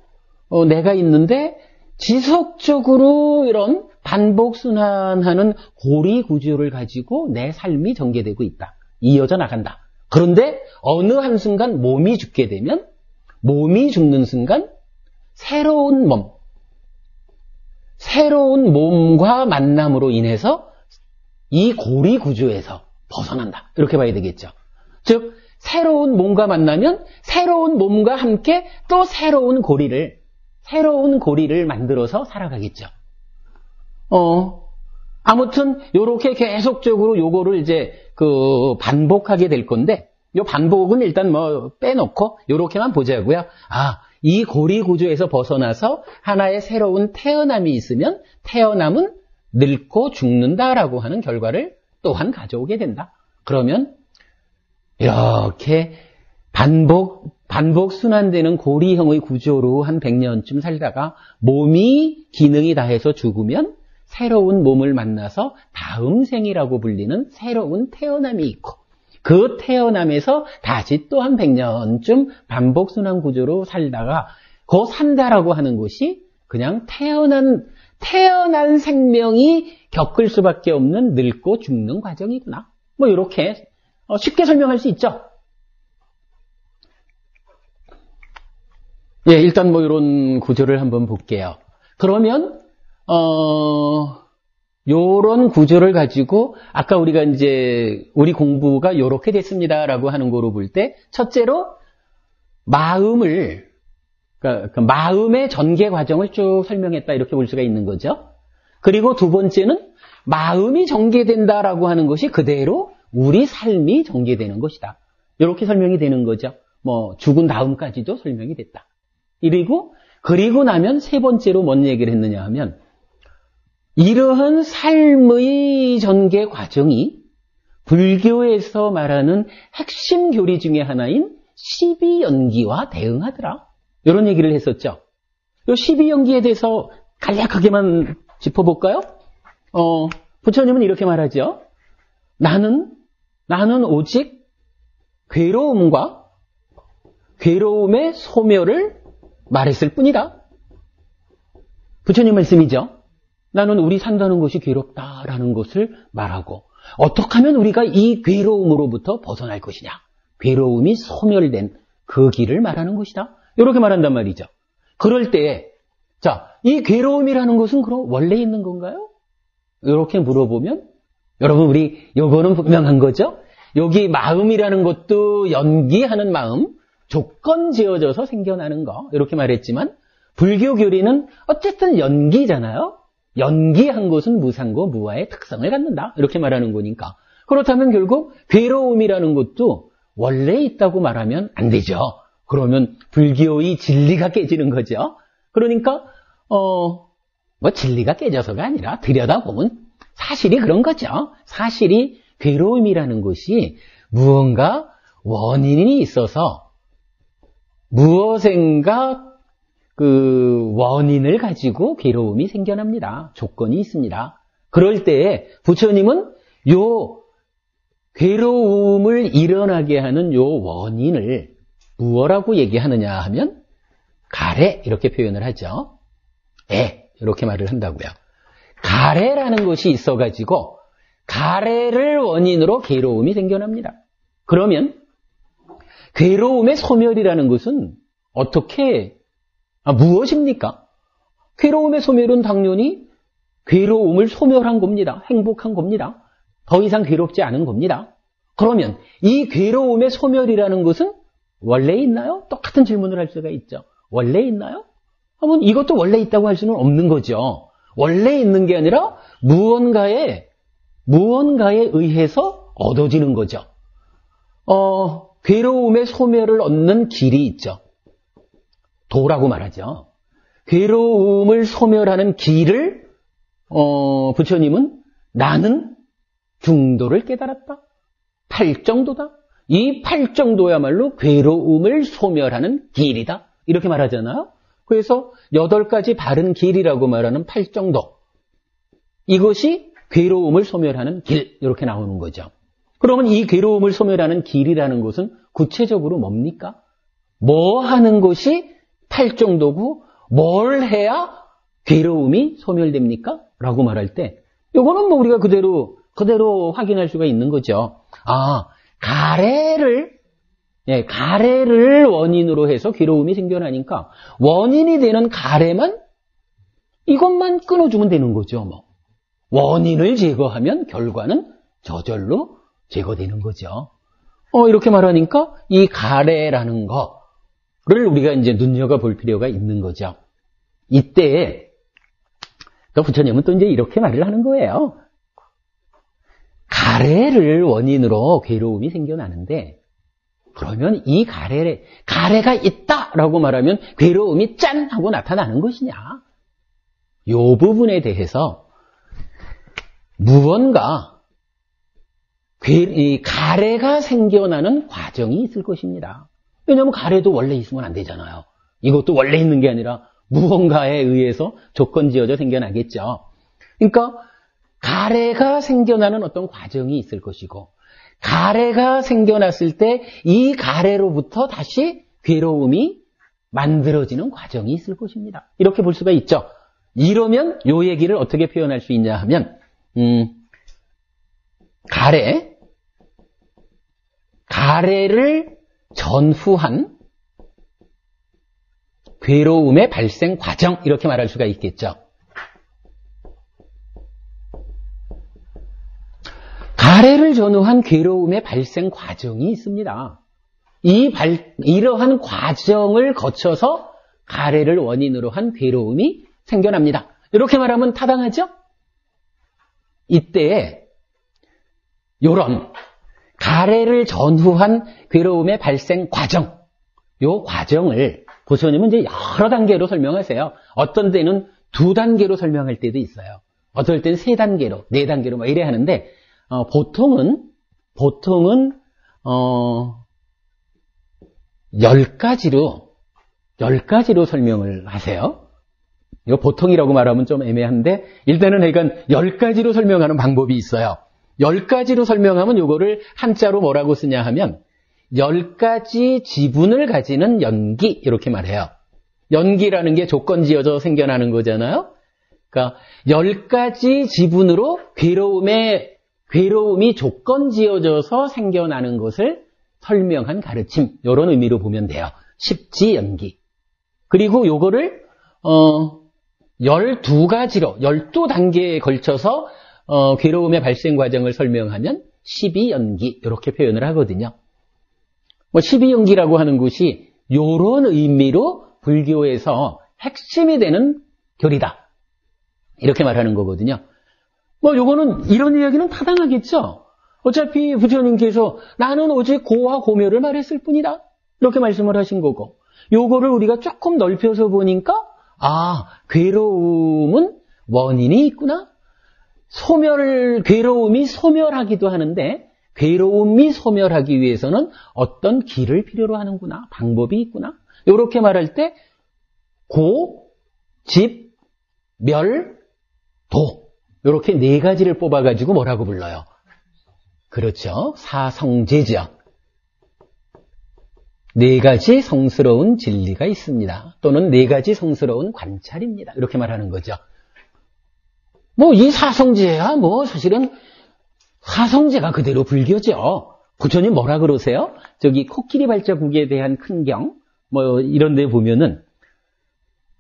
내가 있는데 지속적으로 이런 반복순환하는 고리 구조를 가지고 내 삶이 전개되고 있다. 이어져 나간다. 그런데 어느 한순간 몸이 죽게 되면 몸이 죽는 순간 새로운 몸과 만남으로 인해서 이 고리 구조에서 벗어난다. 이렇게 봐야 되겠죠. 즉 새로운 몸과 만나면 새로운 몸과 함께 또 새로운 고리를 만들어서 살아가겠죠. 아무튼 요렇게 계속적으로 요거를 이제 반복하게 될 건데 요 반복은 일단 뭐 빼놓고 요렇게만 보자고요. 이 고리 구조에서 벗어나서 하나의 새로운 태어남이 있으면 태어남은 늙고 죽는다라고 하는 결과를 또한 가져오게 된다. 그러면 이렇게 반복 순환되는 고리형의 구조로 한 100년쯤 살다가 몸이 기능이 다해서 죽으면 새로운 몸을 만나서 다음 생이라고 불리는 새로운 태어남이 있고 그 태어남에서 다시 또 한 100년쯤 반복 순환 구조로 살다가 그 산다라고 하는 것이 그냥 태어난 생명이 겪을 수밖에 없는 늙고 죽는 과정이구나. 뭐 이렇게 쉽게 설명할 수 있죠. 예, 일단 뭐 이런 구조를 한번 볼게요. 그러면 요런 구조를 가지고 아까 우리가 이제 우리 공부가 요렇게 됐습니다라고 하는 거로 볼 때 첫째로 그러니까 마음의 전개 과정을 쭉 설명했다 이렇게 볼 수가 있는 거죠. 그리고 두 번째는 마음이 전개된다라고 하는 것이 그대로 우리 삶이 전개되는 것이다. 이렇게 설명이 되는 거죠. 뭐 죽은 다음까지도 설명이 됐다. 그리고 나면 세 번째로 뭔 얘기를 했느냐 하면 이러한 삶의 전개 과정이 불교에서 말하는 핵심 교리 중에 하나인 12연기와 대응하더라. 이런 얘기를 했었죠. 이 12연기에 대해서 간략하게만 짚어볼까요? 부처님은 이렇게 말하죠. 나는 오직 괴로움과 괴로움의 소멸을 말했을 뿐이다. 부처님 말씀이죠. 나는 우리 산다는 것이 괴롭다라는 것을 말하고 어떻게 하면 우리가 이 괴로움으로부터 벗어날 것이냐. 괴로움이 소멸된 그 길을 말하는 것이다. 이렇게 말한단 말이죠. 그럴 때 이 괴로움이라는 것은 그럼 원래 있는 건가요? 이렇게 물어보면 여러분 우리 요거는 분명한 거죠. 여기 마음이라는 것도 연기하는 마음, 조건 지어져서 생겨나는 거 이렇게 말했지만 불교 교리는 어쨌든 연기잖아요. 연기한 것은 무상고 무아의 특성을 갖는다 이렇게 말하는 거니까 그렇다면 결국 괴로움이라는 것도 원래 있다고 말하면 안 되죠. 그러면 불교의 진리가 깨지는 거죠. 그러니까 뭐 진리가 깨져서가 아니라 들여다보면 사실이 그런 거죠. 사실이 괴로움이라는 것이 무언가 원인이 있어서 무엇인가 그 원인을 가지고 괴로움이 생겨납니다. 조건이 있습니다. 그럴 때 부처님은 요 괴로움을 일어나게 하는 요 원인을 무엇라고 얘기하느냐 하면 가래 이렇게 표현을 하죠. 이렇게 말을 한다고요. 가래라는 것이 있어가지고 가래를 원인으로 괴로움이 생겨납니다. 그러면 괴로움의 소멸이라는 것은 어떻게 무엇입니까? 괴로움의 소멸은 당연히 괴로움을 소멸한 겁니다. 행복한 겁니다. 더 이상 괴롭지 않은 겁니다. 그러면 이 괴로움의 소멸이라는 것은 원래 있나요? 똑같은 질문을 할 수가 있죠. 원래 있나요? 하면 이것도 원래 있다고 할 수는 없는 거죠. 원래 있는 게 아니라 무언가에 의해서 얻어지는 거죠. 괴로움의 소멸을 얻는 길이 있죠. 도라고 말하죠. 괴로움을 소멸하는 길을 부처님은 나는 중도를 깨달았다. 팔정도다. 이 팔정도야말로 괴로움을 소멸하는 길이다. 이렇게 말하잖아요. 그래서 8가지 바른 길이라고 말하는 팔정도. 이것이 괴로움을 소멸하는 길. 이렇게 나오는 거죠. 그러면 이 괴로움을 소멸하는 길이라는 것은 구체적으로 뭡니까? 뭐 하는 것이 팔정도고 뭘 해야 괴로움이 소멸됩니까? 라고 말할 때 이거는 뭐 우리가 그대로 확인할 수가 있는 거죠. 가래를 원인으로 해서 괴로움이 생겨나니까 원인이 되는 가래만 이것만 끊어주면 되는 거죠. 뭐. 원인을 제거하면 결과는 저절로 제거되는 거죠. 이렇게 말하니까 이 가래라는 거를 우리가 이제 눈여겨볼 필요가 있는 거죠. 이때 또 부처님은 또 이제 이렇게 말을 하는 거예요. 가래를 원인으로 괴로움이 생겨나는데 그러면 이 가래가 있다라고 말하면 괴로움이 짠 하고 나타나는 것이냐? 이 부분에 대해서 무언가 이 가래가 생겨나는 과정이 있을 것입니다. 왜냐하면 가래도 원래 있으면 안 되잖아요. 이것도 원래 있는 게 아니라 무언가에 의해서 조건 지어져 생겨나겠죠. 그러니까 가래가 생겨나는 어떤 과정이 있을 것이고 가래가 생겨났을 때 이 가래로부터 다시 괴로움이 만들어지는 과정이 있을 것입니다. 이렇게 볼 수가 있죠. 이러면 이 얘기를 어떻게 표현할 수 있냐 하면 가래를 전후한 괴로움의 발생 과정 이렇게 말할 수가 있겠죠. 가래를 전후한 괴로움의 발생 과정이 있습니다. 이러한 과정을 거쳐서 가래를 원인으로 한 괴로움이 생겨납니다. 이렇게 말하면 타당하죠? 이때 이런 가래를 전후한 괴로움의 발생 과정, 이 과정을 부처님은 이제 여러 단계로 설명하세요. 어떤 때는 2단계로 설명할 때도 있어요. 어떨 때는 3단계로, 4단계로 막 이래 하는데 보통은 10가지로 설명을 하세요. 이거 보통이라고 말하면 좀 애매한데 일단은 그러니까 10가지로 설명하는 방법이 있어요. 10가지로 설명하면 이거를 한자로 뭐라고 쓰냐 하면 10가지 지분을 가지는 연기 이렇게 말해요. 연기라는 게 조건 지어져 생겨나는 거잖아요. 그러니까 10가지 지분으로 괴로움이 조건 지어져서 생겨나는 것을 설명한 가르침 이런 의미로 보면 돼요. 십지연기. 그리고 요거를 12가지로 12단계에 걸쳐서 괴로움의 발생 과정을 설명하면 12연기 이렇게 표현을 하거든요. 12연기라고 하는 것이 이런 의미로 불교에서 핵심이 되는 교리다. 이렇게 말하는 거거든요. 요거는 이런 이야기는 타당하겠죠. 어차피 부처님께서 나는 오직 고와 고묘를 말했을 뿐이다. 이렇게 말씀을 하신 거고 요거를 우리가 조금 넓혀서 보니까 괴로움은 원인이 있구나. 괴로움이 소멸하기도 하는데 괴로움이 소멸하기 위해서는 어떤 길을 필요로 하는구나. 방법이 있구나. 이렇게 말할 때 고, 집, 멸, 도 이렇게 4가지를 뽑아가지고 뭐라고 불러요? 그렇죠. 사성제죠. 4가지 성스러운 진리가 있습니다. 또는 4가지 성스러운 관찰입니다. 이렇게 말하는 거죠. 이 사성제야 사실은 사성제가 그대로 불교죠. 부처님 뭐라 그러세요? 저기 코끼리 발자국에 대한 큰경 이런 데 보면은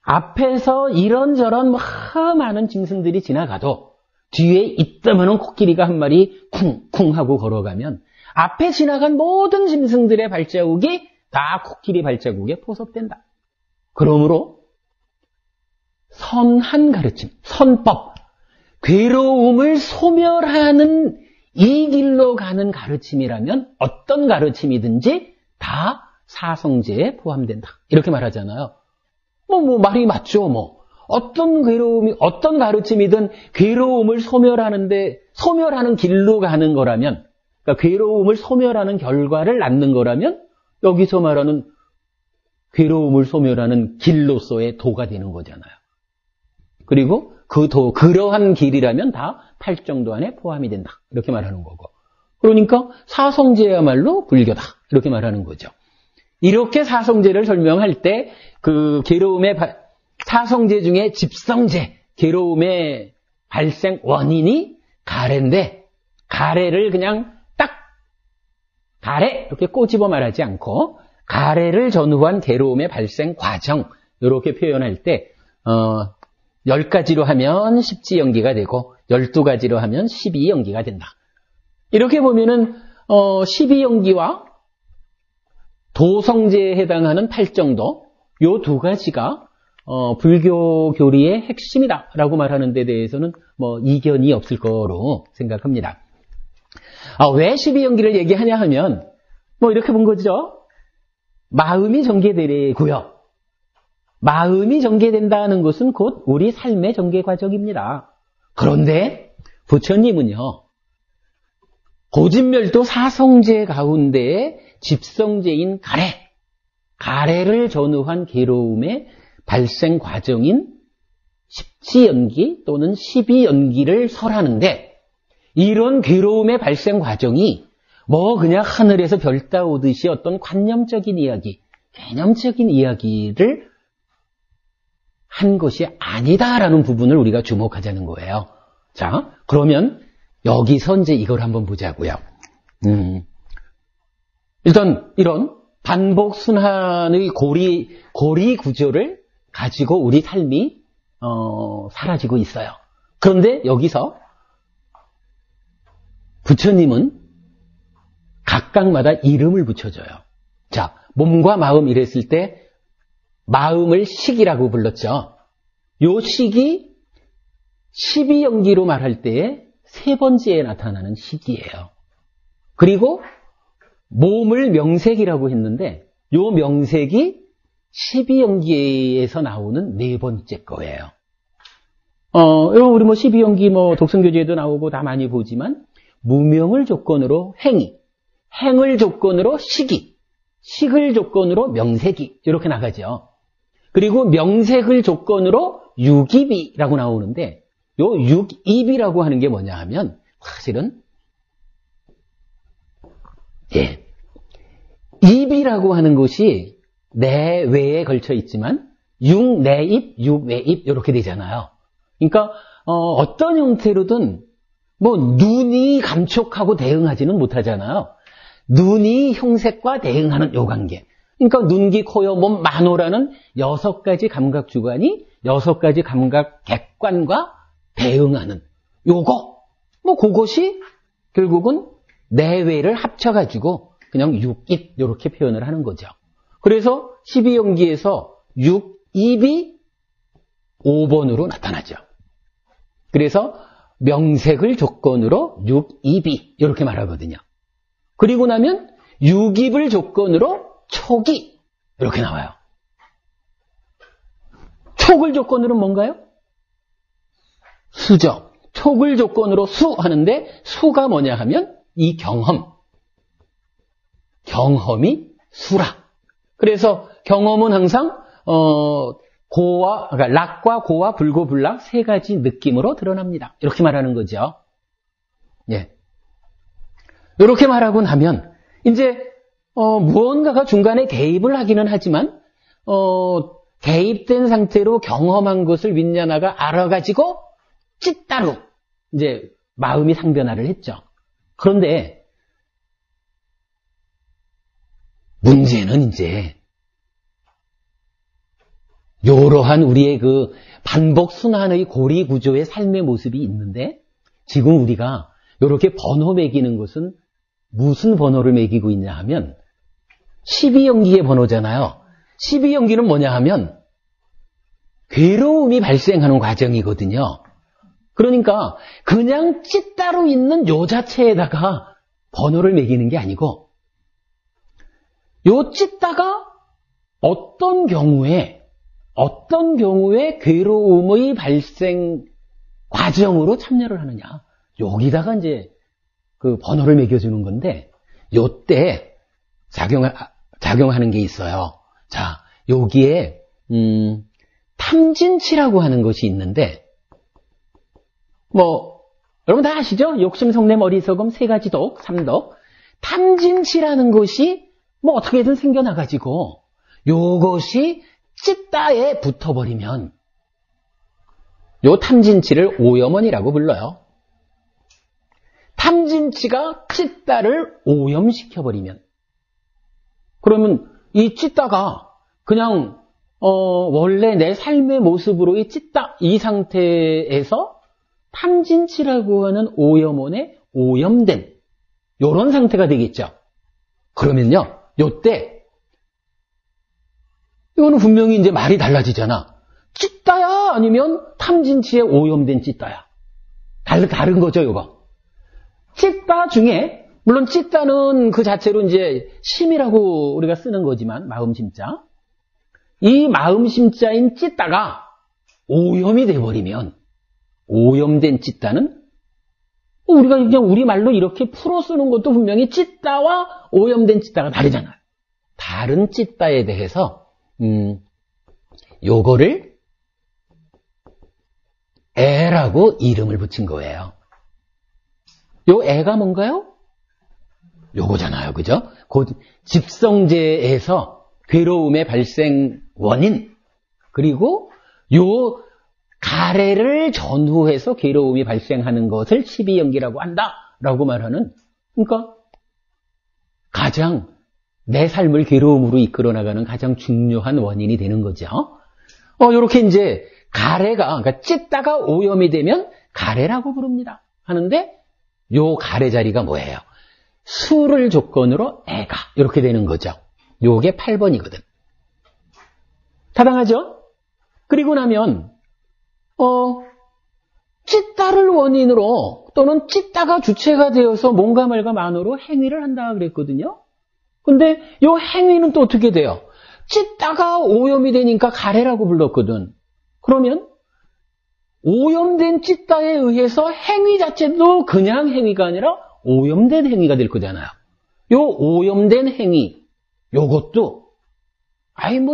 앞에서 이런저런 많은 짐승들이 지나가도 뒤에 있다마는 코끼리가 한 마리 쿵쿵 하고 걸어가면 앞에 지나간 모든 짐승들의 발자국이 다 코끼리 발자국에 포섭된다. 그러므로 선한 가르침, 선법, 괴로움을 소멸하는 이 길로 가는 가르침이라면 어떤 가르침이든지 다 사성제에 포함된다. 이렇게 말하잖아요. 말이 맞죠, 어떤 괴로움이, 어떤 가르침이든 괴로움을 소멸하는 길로 가는 거라면, 그러니까 괴로움을 소멸하는 결과를 낳는 거라면, 여기서 말하는 괴로움을 소멸하는 길로서의 도가 되는 거잖아요. 그리고 그 도, 그러한 길이라면 다 팔정도 안에 포함이 된다. 이렇게 말하는 거고. 그러니까 사성제야말로 불교다. 이렇게 말하는 거죠. 이렇게 사성제를 설명할 때 그 괴로움의 사성제 중에 집성제, 괴로움의 발생 원인이 가래인데, 가래를 그냥 딱 가래 이렇게 꼬집어 말하지 않고 가래를 전후한 괴로움의 발생 과정 이렇게 표현할 때 10가지로 하면 10지연기가 되고 12가지로 하면 12연기가 된다. 이렇게 보면은 12연기와 도성제에 해당하는 팔정도 요 두 가지가 불교 교리의 핵심이다라고 말하는 데 대해서는 이견이 없을 거로 생각합니다. 왜 12연기를 얘기하냐 하면 이렇게 본 거죠. 마음이 전개되고요. 마음이 전개된다는 것은 곧 우리 삶의 전개 과정입니다. 그런데 부처님은요, 고진멸도 사성제 가운데에 집성제인 가래를 전후한 괴로움의 발생 과정인 십지연기 또는 12연기를 설하는데, 이런 괴로움의 발생 과정이 그냥 하늘에서 별 따오듯이 어떤 관념적인 이야기, 개념적인 이야기를 한 것이 아니다라는 부분을 우리가 주목하자는 거예요. 자, 그러면 여기서 이제 이걸 한번 보자고요. 일단 이런 반복 순환의 고리 구조를 가지고 우리 삶이 사라지고 있어요. 그런데 여기서 부처님은 각각마다 이름을 붙여줘요. 자, 몸과 마음 이랬을 때 마음을 식이라고 불렀죠. 요 식이 12연기로 말할 때에 세 번째에 나타나는 식이에요. 그리고 몸을 명색이라고 했는데 요 명색이 12연기에서 나오는 네 번째 거예요. 우리 12연기 독성교재에도 나오고 다 많이 보지만 무명을 조건으로 행을 조건으로 식을 조건으로 명색이 이렇게 나가죠. 그리고 명색을 조건으로 육입이라고 나오는데 요 육입이라고 하는 게 뭐냐 하면 사실은 입이라고 하는 것이 내외에 걸쳐 있지만 육내입, 육외입 이렇게 되잖아요. 그러니까 어떤 형태로든 눈이 감촉하고 대응하지는 못하잖아요. 눈이 흉색과 대응하는 요 관계. 그러니까 눈, 귀, 코, 여, 몸, 만호라는 6가지 감각 주관이 6가지 감각 객관과 대응하는 요거. 그것이 결국은 내외를 합쳐가지고 그냥 육입 이렇게 표현을 하는 거죠. 그래서 12연기에서 육입이 5번으로 나타나죠. 그래서 명색을 조건으로 육입이 이렇게 말하거든요. 그리고 나면 육입을 조건으로 촉이 이렇게 나와요. 촉을 조건으로 뭔가요? 수죠. 촉을 조건으로 수 하는데 수가 뭐냐 하면 이 경험이 수라. 그래서 경험은 항상 그러니까 락과 고와 불고불락 세 가지 느낌으로 드러납니다. 이렇게 말하는 거죠. 예. 이렇게 말하고 나면 이제 무언가가 중간에 개입을 하기는 하지만 개입된 상태로 경험한 것을 윈냐나가 알아가지고 찌따로 이제 마음이 상변화를 했죠. 그런데 문제는 이제 이러한 우리의 그 반복 순환의 고리 구조의 삶의 모습이 있는데 지금 우리가 이렇게 번호 매기는 것은 무슨 번호를 매기고 있냐 하면 12연기의 번호잖아요. 12연기는 뭐냐 하면 괴로움이 발생하는 과정이거든요. 그러니까 그냥 찢따로 있는 요 자체에다가 번호를 매기는 게 아니고 요 찢다가 어떤 경우에 괴로움의 발생 과정으로 참여를 하느냐. 여기다가 이제 그 번호를 매겨주는 건데 요때 작용하는 게 있어요. 자, 여기에 탐진치라고 하는 것이 있는데 뭐 여러분 다 아시죠? 욕심, 속내, 어리석음, 세 가지 독, 삼독. 탐진치라는 것이 뭐 어떻게든 생겨나가지고 요것이 찢다에 붙어버리면 요 탐진치를 오염원이라고 불러요. 탐진치가 찢다를 오염시켜버리면 그러면 이 찢다가 그냥 원래 내 삶의 모습으로 이 찢다 이 상태에서 탐진치라고 하는 오염원에 오염된 요런 상태가 되겠죠. 그러면요. 요때 이거는 분명히 이제 말이 달라지잖아. 찢다야 아니면 탐진치에 오염된 찢다야. 다른 거죠, 요거. 찢다 중에 물론 찢다는 그 자체로 이제 심이라고 우리가 쓰는 거지만 마음심자. 이 마음심자인 찢다가 오염이 돼 버리면 오염된 찢다는 우리가 그냥 우리말로 이렇게 풀어 쓰는 것도 분명히 찢다와 오염된 찢다가 다르잖아요. 다른 찢다에 대해서 요거를 애라고 이름을 붙인 거예요. 요 애가 뭔가요? 요거잖아요. 그죠? 곧 집성제에서 괴로움의 발생 원인 그리고 요 가래를 전후해서 괴로움이 발생하는 것을 십이연기라고 한다라고 말하는 그러니까 가장 내 삶을 괴로움으로 이끌어 나가는 가장 중요한 원인이 되는 거죠. 요렇게 이제 가래가 그러니까 찢다가 오염이 되면 가래라고 부릅니다. 하는데 요 가래 자리가 뭐예요? 수를 조건으로 애가 이렇게 되는 거죠. 요게 8번이거든. 타당하죠? 그리고 나면 찢다를 원인으로 또는 찢다가 주체가 되어서 뭔가 말과 만으로 행위를 한다 그랬거든요. 근데 요 행위는 또 어떻게 돼요? 찢다가 오염이 되니까 가래라고 불렀거든. 그러면 오염된 찢다에 의해서 행위 자체도 그냥 행위가 아니라 오염된 행위가 될 거잖아요. 요 오염된 행위, 요것도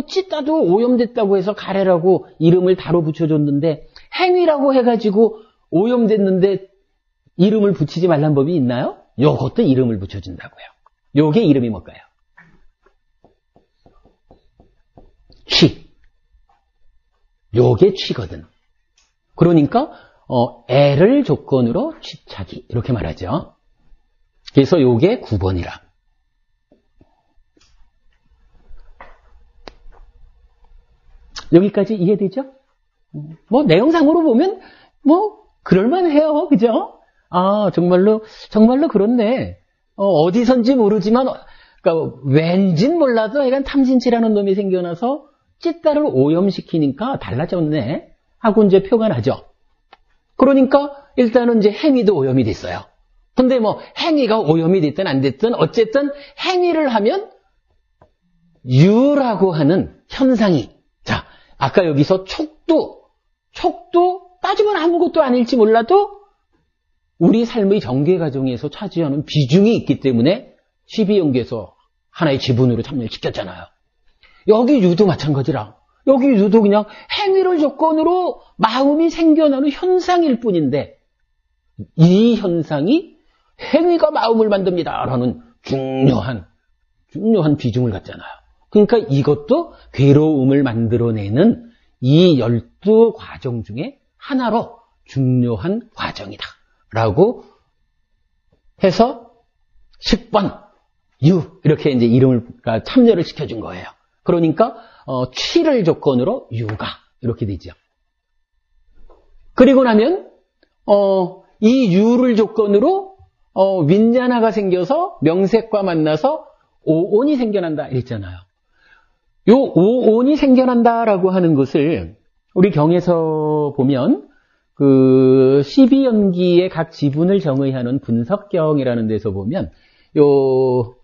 찢다도 오염됐다고 해서 가래라고 이름을 다로 붙여줬는데 행위라고 해가지고 오염됐는데 이름을 붙이지 말란 법이 있나요? 요것도 이름을 붙여준다고요. 요게 이름이 뭘까요? 취. 요게 취거든. 그러니까 애를 조건으로 취착이 이렇게 말하죠. 그래서 요게 9번이라. 여기까지 이해되죠? 뭐 내용상으로 보면 뭐 그럴만해요. 그죠? 정말로 그렇네. 어디선지 모르지만 그러니까 왠진 몰라도 약간 탐진치라는 놈이 생겨나서 찢다를 오염시키니까 달라졌네 하고 이제 표가 나죠. 그러니까 일단은 이제 행위도 오염이 됐어요. 근데 뭐 행위가 오염이 됐든 안 됐든 어쨌든 행위를 하면 유라고 하는 현상이 자 아까 여기서 촉도 따지면 아무것도 아닐지 몰라도 우리 삶의 전개 과정에서 차지하는 비중이 있기 때문에 12연계에서 하나의 지분으로 참여시켰잖아요. 여기 유도 마찬가지라. 여기 유도 그냥 행위를 조건으로 마음이 생겨나는 현상일 뿐인데 이 현상이 행위가 마음을 만듭니다라는 중요한 비중을 갖잖아요. 그러니까 이것도 괴로움을 만들어내는 이 12과정 중에 하나로 중요한 과정이다라고 해서 10번 유 이렇게 이제 이름을 참여를 시켜준 거예요. 그러니까 취를 조건으로 유가 이렇게 되죠. 그리고 나면 이 유를 조건으로 윈자나가 생겨서 명색과 만나서 오온이 생겨난다 이랬잖아요. 요 오온이 생겨난다라고 하는 것을 우리 경에서 보면 그 12연기의 각 지분을 정의하는 분석경이라는 데서 보면 요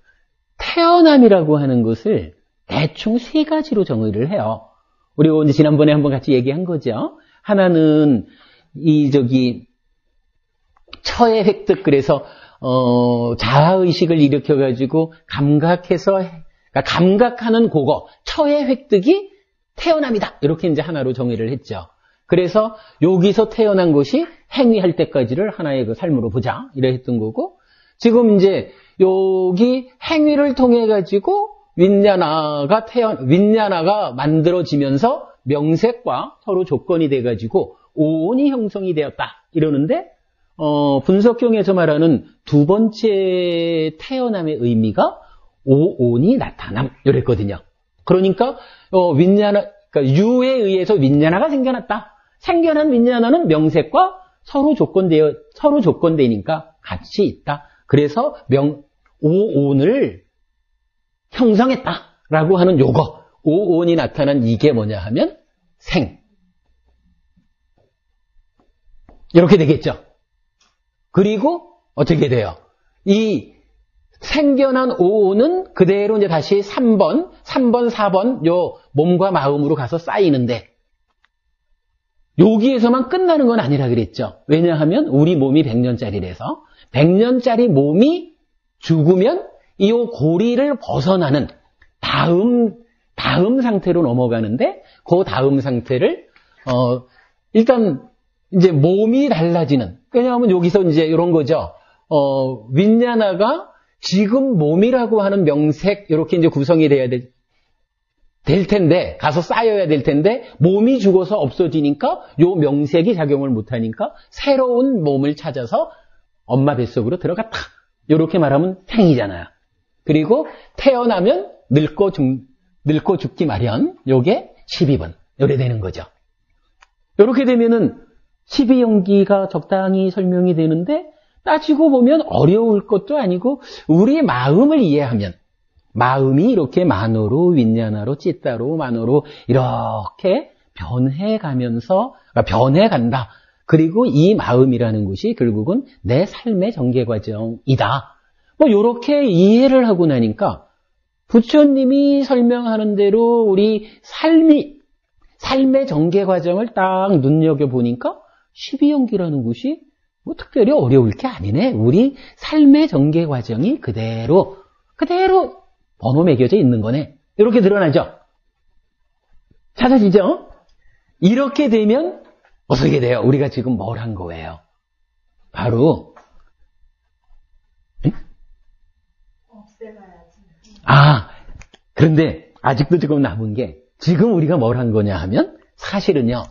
태어남이라고 하는 것을 대충 세 가지로 정의를 해요. 우리 이제 지난번에 한번 같이 얘기한 거죠. 하나는 처의 획득, 그래서 자아의식을 일으켜가지고 그러니까 감각하는 그거, 처의 획득이 태어남이다. 이렇게 이제 하나로 정의를 했죠. 그래서 여기서 태어난 것이 행위할 때까지를 하나의 그 삶으로 보자. 이래 했던 거고, 지금 이제 여기 행위를 통해 가지고 윈냐나가 만들어지면서 명색과 서로 조건이 돼 가지고 오온이 형성이 되었다. 이러는데, 분석경에서 말하는 두 번째 태어남의 의미가 오온이 나타남. 이랬거든요. 그러니까, 그러니까 유에 의해서 윈냐나가 생겨났다. 생겨난 윈냐나는 명색과 서로 조건되니까 같이 있다. 그래서 오온을 형성했다라고 하는 요거, 오온이 나타난 이게 뭐냐 하면 생. 이렇게 되겠죠. 그리고 어떻게 돼요? 이 생겨난 오온은 그대로 이제 다시 3번, 4번 요 몸과 마음으로 가서 쌓이는데 여기에서만 끝나는 건 아니라 그랬죠. 왜냐하면 우리 몸이 100년짜리라서 100년짜리 몸이 죽으면 이 고리를 벗어나는 다음 상태로 넘어가는데 그 다음 상태를 일단 이제 몸이 달라지는, 왜냐하면 여기서 이제 이런 거죠. 윈냐나가 지금 몸이라고 하는 명색 이렇게 이제 구성이 돼야 될 텐데, 가서 쌓여야 될 텐데 몸이 죽어서 없어지니까 요 명색이 작용을 못하니까 새로운 몸을 찾아서 엄마 뱃속으로 들어갔다. 이렇게 말하면 생이잖아요. 그리고 태어나면 늙고 죽기 마련. 요게 12번. 요래 되는 거죠. 이렇게 되면은 12연기가 적당히 설명이 되는데, 따지고 보면 어려울 것도 아니고 우리의 마음을 이해하면, 마음이 이렇게 만호로, 윈냐나로, 찌따로, 만호로 이렇게 변해가면서, 변해간다. 그리고 이 마음이라는 것이 결국은 내 삶의 전개 과정이다. 뭐 이렇게 이해를 하고 나니까 부처님이 설명하는 대로 우리 삶의 전개 과정을 딱 눈여겨보니까 12연기라는 것이 뭐 특별히 어려울 게 아니네. 우리 삶의 전개 과정이 그대로 번호 매겨져 있는 거네. 이렇게 드러나죠? 찾아지죠? 이렇게 되면 어떻게 돼요? 우리가 지금 뭘 한 거예요? 바로 그런데 아직도 지금 남은 게, 지금 우리가 뭘 한 거냐 하면 사실은요,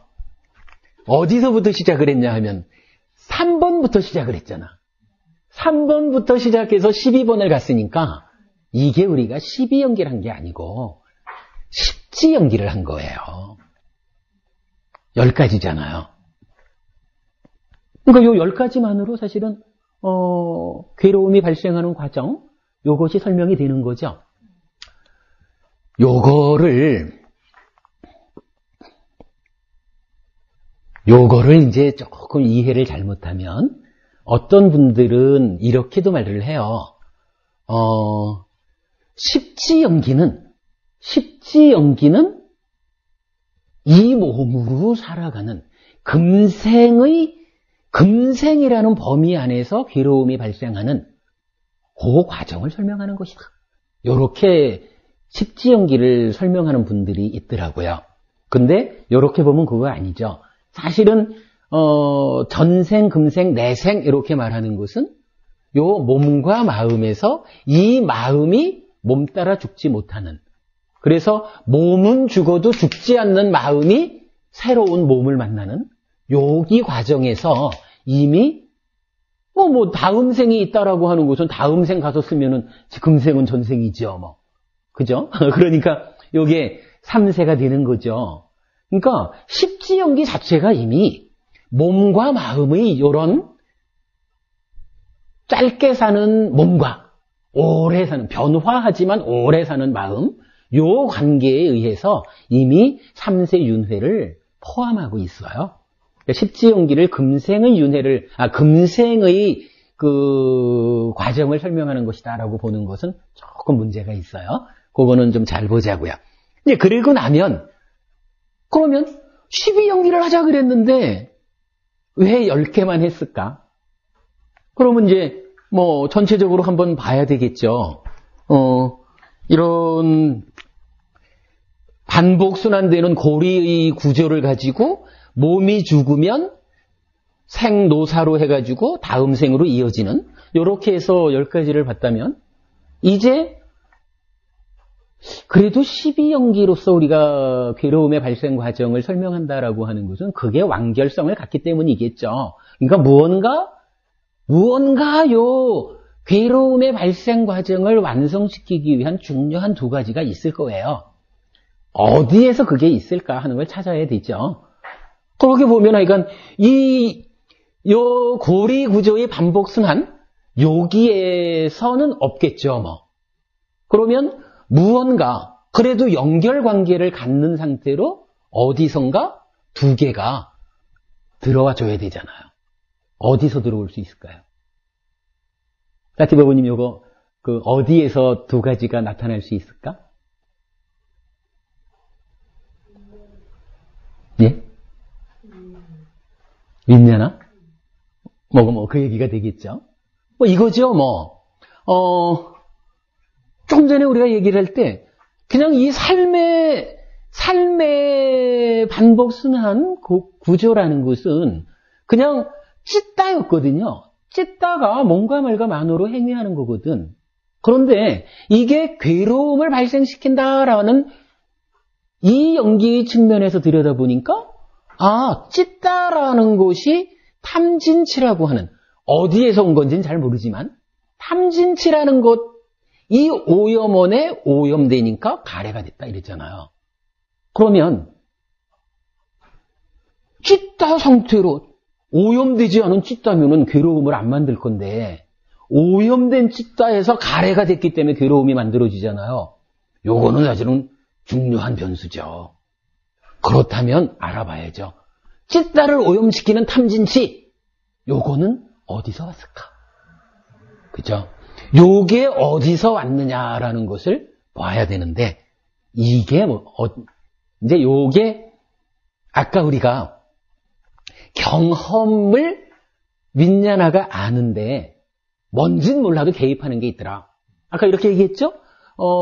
어디서부터 시작을 했냐 하면 3번부터 시작을 했잖아. 3번부터 시작해서 12번을 갔으니까 이게 우리가 12연기를 한 게 아니고 10지연기를 한 거예요. 10가지잖아요. 그러니까 요 10가지만으로 사실은 괴로움이 발생하는 과정, 요것이 설명이 되는 거죠. 요거를 이제 조금 이해를 잘못하면 어떤 분들은 이렇게도 말을 해요. 10지연기는 이 몸으로 살아가는 금생이라는 범위 안에서 괴로움이 발생하는 그 과정을 설명하는 것이다. 이렇게 10지연기를 설명하는 분들이 있더라고요. 근데 이렇게 보면 그거 아니죠. 사실은 전생, 금생, 내생 이렇게 말하는 것은 요 몸과 마음에서 이 마음이 몸 따라 죽지 못하는, 그래서 몸은 죽어도 죽지 않는 마음이 새로운 몸을 만나는 여기 과정에서 이미 뭐 다음 생이 있다라고 하는 것은 다음 생 가서 쓰면은 금생은 전생이죠, 뭐. 그죠? 그러니까 요게 3세가 되는 거죠. 그러니까 10지연기 자체가 이미 몸과 마음의 요런 짧게 사는 몸과 오래 사는, 변화하지만 오래 사는 마음, 요 관계에 의해서 이미 3세 윤회를 포함하고 있어요. 그러니까 십지연기를 금생의 그 과정을 설명하는 것이다라고 보는 것은 조금 문제가 있어요. 그거는 좀 잘 보자고요. 이제 그러고 나면 그러면 12연기를 하자 그랬는데 왜 10개만 했을까? 그러면 이제 뭐 전체적으로 한번 봐야 되겠죠. 이런 반복순환되는 고리의 구조를 가지고 몸이 죽으면 생노사로 해가지고 다음 생으로 이어지는 이렇게 해서 10가지를 봤다면 이제 그래도 12연기로서 우리가 괴로움의 발생 과정을 설명한다라고 하는 것은 그게 완결성을 갖기 때문이겠죠. 그러니까 무언가 요 괴로움의 발생 과정을 완성시키기 위한 중요한 두 가지가 있을 거예요. 어디에서 그게 있을까 하는 걸 찾아야 되죠. 그렇게 보면 하여간 요 고리 구조의 반복 순환 여기에서는 없겠죠. 뭐 그러면 무언가 그래도 연결 관계를 갖는 상태로 어디선가 두 개가 들어와 줘야 되잖아요. 어디서 들어올 수 있을까요? 라티버브님 요거 어디에서 두 가지가 나타날 수 있을까? 예? 윈냐나? 그 얘기가 되겠죠. 이거죠, 조금 전에 우리가 얘기를 할 때, 그냥 이 삶의 반복순환 구조라는 것은 그냥 찢다였거든요. 찢다가 뭔가 말과 만으로 행위하는 거거든. 그런데 이게 괴로움을 발생시킨다라는 이 연기의 측면에서 들여다보니까 찢다라는 것이 탐진치라고 하는 어디에서 온 건지는 잘 모르지만 탐진치라는 것 이 오염원에 오염되니까 가래가 됐다 이랬잖아요. 그러면 찢다 상태로 오염되지 않은 찢다면은 괴로움을 안 만들 건데 오염된 찢다에서 가래가 됐기 때문에 괴로움이 만들어지잖아요. 요거는 사실은 중요한 변수죠. 그렇다면 알아봐야죠. 찢다를 오염시키는 탐진치 요거는 어디서 왔을까? 그죠? 요게 어디서 왔느냐라는 것을 봐야 되는데 이게 이제 요게 아까 우리가 경험을 윈냐나가 아는데 뭔진 몰라도 개입하는 게 있더라. 아까 이렇게 얘기했죠?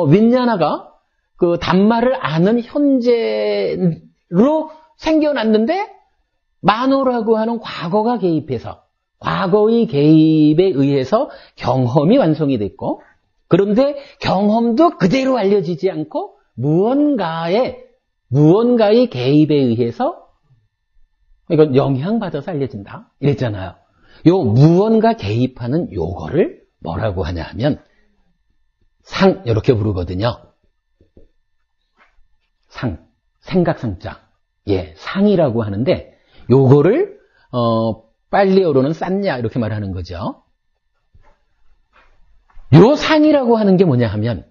윈냐나가 그 단말을 아는 현재로 생겨났는데 만호라고 하는 과거가 개입해서 과거의 개입에 의해서 경험이 완성이 됐고 그런데 경험도 그대로 알려지지 않고 무언가의 개입에 의해서 이건 영향받아서 알려진다 이랬잖아요. 요 무언가 개입하는 요거를 뭐라고 하냐 하면 이렇게 부르거든요. 생각상자. 예, 상이라고 하는데 요거를 빨리어로는 쌌냐 이렇게 말하는 거죠. 요 상이라고 하는 게 뭐냐 하면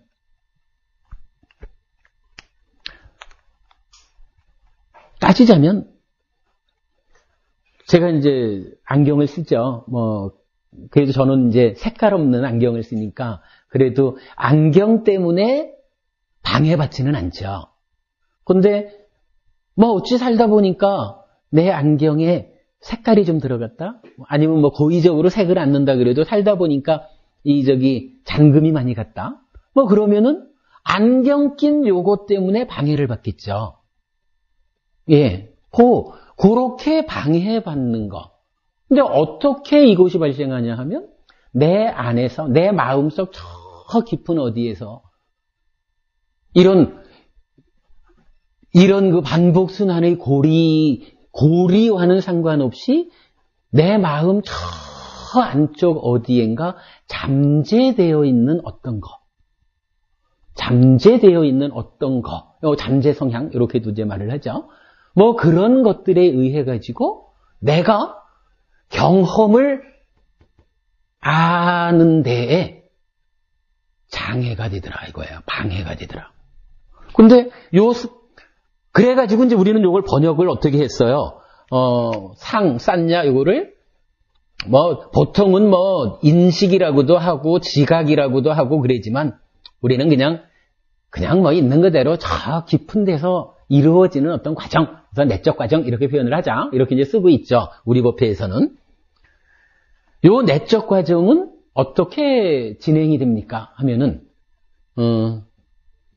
따지자면 제가 이제 안경을 쓰죠. 그래도 저는 이제 색깔 없는 안경을 쓰니까 그래도 안경 때문에 방해받지는 않죠. 근데 어찌 살다 보니까 내 안경에 색깔이 좀 들어갔다? 아니면 고의적으로 색을 안 넣는다 그래도 살다 보니까 잔금이 많이 갔다? 그러면은 안경 낀 요거 때문에 방해를 받겠죠. 예. 그렇게 방해받는 거. 근데 어떻게 이것이 발생하냐 하면 내 안에서, 내 마음속 저 깊은 어디에서 이런 그 반복순환의 고리와는 상관없이 내 마음 저 안쪽 어디엔가 잠재되어 있는 어떤 거. 잠재 성향, 이렇게도 이제 말을 하죠. 그런 것들에 의해 가지고 내가 경험을 아는 데에 장애가 되더라 이거예요. 방해가 되더라. 근데 그래가지고 이제 우리는 요걸 번역을 어떻게 했어요? 싼냐, 요거를, 보통은 인식이라고도 하고, 지각이라고도 하고 그러지만, 우리는 그냥 있는 그대로 저 깊은 데서 이루어지는 어떤 과정, 그래서 내적 과정, 이렇게 표현을 하자. 이렇게 이제 쓰고 있죠. 우리 법회에서는. 요 내적 과정은 어떻게 진행이 됩니까? 하면은,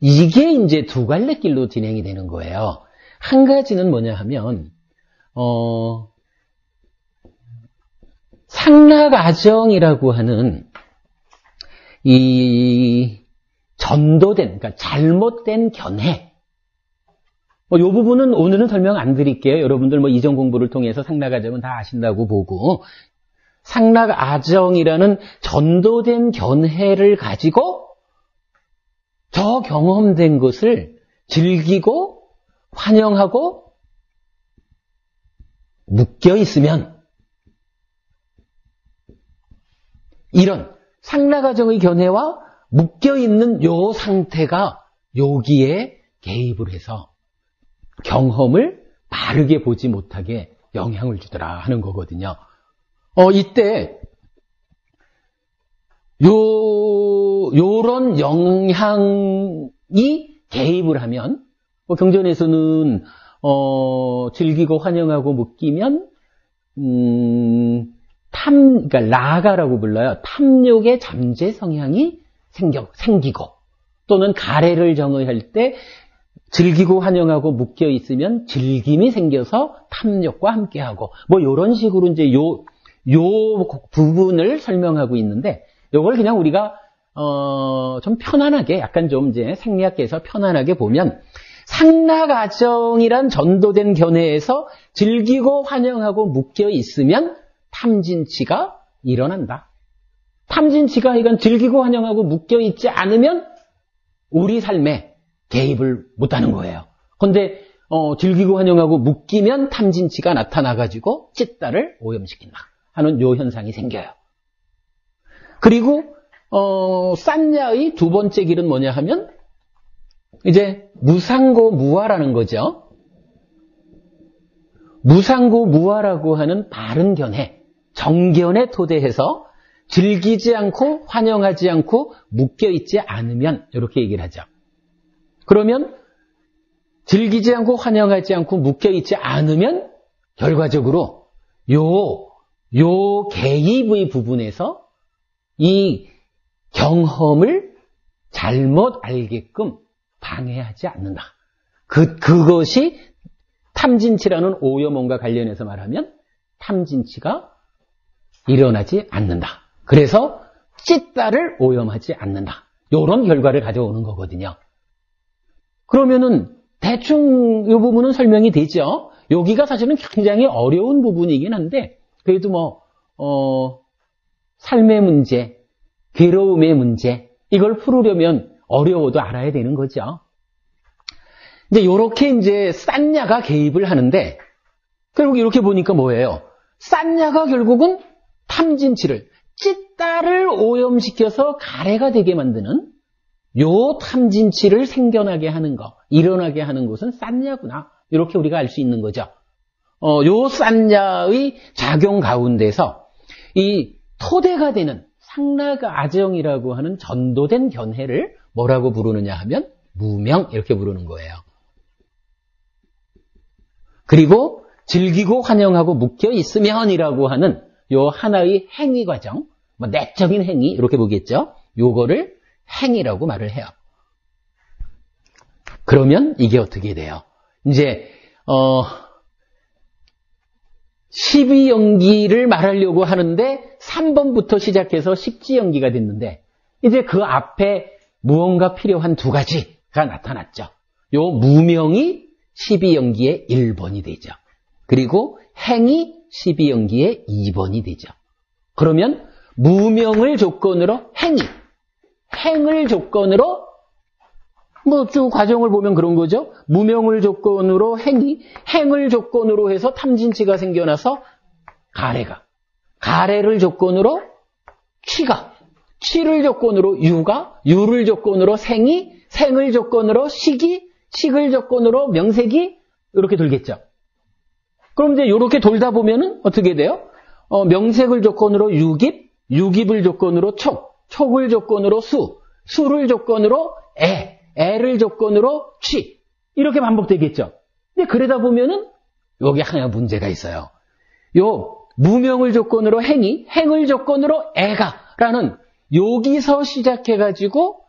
이게 이제 두 갈래 길로 진행이 되는 거예요. 한 가지는 뭐냐 하면, 상락아정이라고 하는 이 전도된, 그러니까 잘못된 견해. 요 부분은 오늘은 설명 안 드릴게요. 여러분들 이전 공부를 통해서 상락아정은 다 아신다고 보고, 상락아정이라는 전도된 견해를 가지고 저 경험된 것을 즐기고 환영하고 묶여 있으면 이런 상락아정의 견해와 묶여 있는 요 상태가 여기에 개입을 해서 경험을 바르게 보지 못하게 영향을 주더라 하는 거거든요. 이때 요런 영향이 개입을 하면 경전에서는 즐기고 환영하고 묶이면 그러니까 라가라고 불러요. 탐욕의 잠재 성향이 생기고 또는 가래를 정의할 때 즐기고 환영하고 묶여 있으면 즐김이 생겨서 탐욕과 함께하고 요런 식으로 이제 요 부분을 설명하고 있는데 요걸 그냥 우리가 좀 편안하게 약간 좀 이제 생리학계에서 편안하게 보면 상락아정이란 전도된 견해에서 즐기고 환영하고 묶여 있으면 탐진치가 일어난다. 탐진치가 이건 즐기고 환영하고 묶여 있지 않으면 우리 삶에 개입을 못하는 거예요. 그런데 즐기고 환영하고 묶이면 탐진치가 나타나가지고 찢다를 오염시킨다 하는 요 현상이 생겨요. 그리고 싼야의 두 번째 길은 뭐냐 하면 이제 무상고무화라는 거죠. 무상고무화라고 하는 바른 견해, 정견에 토대해서 즐기지 않고 환영하지 않고 묶여있지 않으면 이렇게 얘기를 하죠. 그러면 즐기지 않고 환영하지 않고 묶여있지 않으면 결과적으로 요 개입의 부분에서 이 경험을 잘못 알게끔 방해하지 않는다. 그것이 탐진치라는 오염원과 관련해서 말하면 탐진치가 일어나지 않는다. 그래서 찢다를 오염하지 않는다. 이런 결과를 가져오는 거거든요. 그러면은 대충 이 부분은 설명이 되죠. 여기가 사실은 굉장히 어려운 부분이긴 한데 그래도 삶의 문제, 괴로움의 문제 이걸 풀으려면 어려워도 알아야 되는 거죠. 이제 요렇게 이제 싼야가 개입을 하는데 결국 이렇게 보니까 뭐예요? 싼야가 결국은 탐진치를 찢다를 오염시켜서 가래가 되게 만드는 요 탐진치를 생겨나게 하는 거, 일어나게 하는 것은 싼야구나. 이렇게 우리가 알 수 있는 거죠. 요 싼야의 작용 가운데서 이 토대가 되는 상락아정이라고 하는 전도된 견해를 뭐라고 부르느냐 하면 무명 이렇게 부르는 거예요. 그리고 즐기고 환영하고 묶여 있으면이라고 하는 요 하나의 행위 과정, 내적인 행위 이렇게 보겠죠. 요거를 행위라고 말을 해요. 그러면 이게 어떻게 돼요? 이제 12연기를 말하려고 하는데 3번부터 시작해서 10지연기가 됐는데 이제 그 앞에 무언가 필요한 두 가지가 나타났죠. 요 무명이 12연기의 1번이 되죠. 그리고 행이 12연기의 2번이 되죠. 그러면 무명을 조건으로 행을 조건으로 쭉 과정을 보면 그런 거죠. 무명을 조건으로 행을 조건으로 해서 탐진치가 생겨나서 가래를 조건으로 취를 조건으로 유를 조건으로 생을 조건으로 식이 칙을 조건으로 명색이 이렇게 돌겠죠. 그럼 이제 이렇게 돌다 보면은 어떻게 돼요? 명색을 조건으로 유깁, 유깁을 조건으로 촉, 촉을 조건으로 수, 수를 조건으로 애를 조건으로 취. 이렇게 반복되겠죠. 근데 그러다 보면은 여기 하나 문제가 있어요. 요 무명을 조건으로 행이, 행을 조건으로 애가라는 여기서 시작해가지고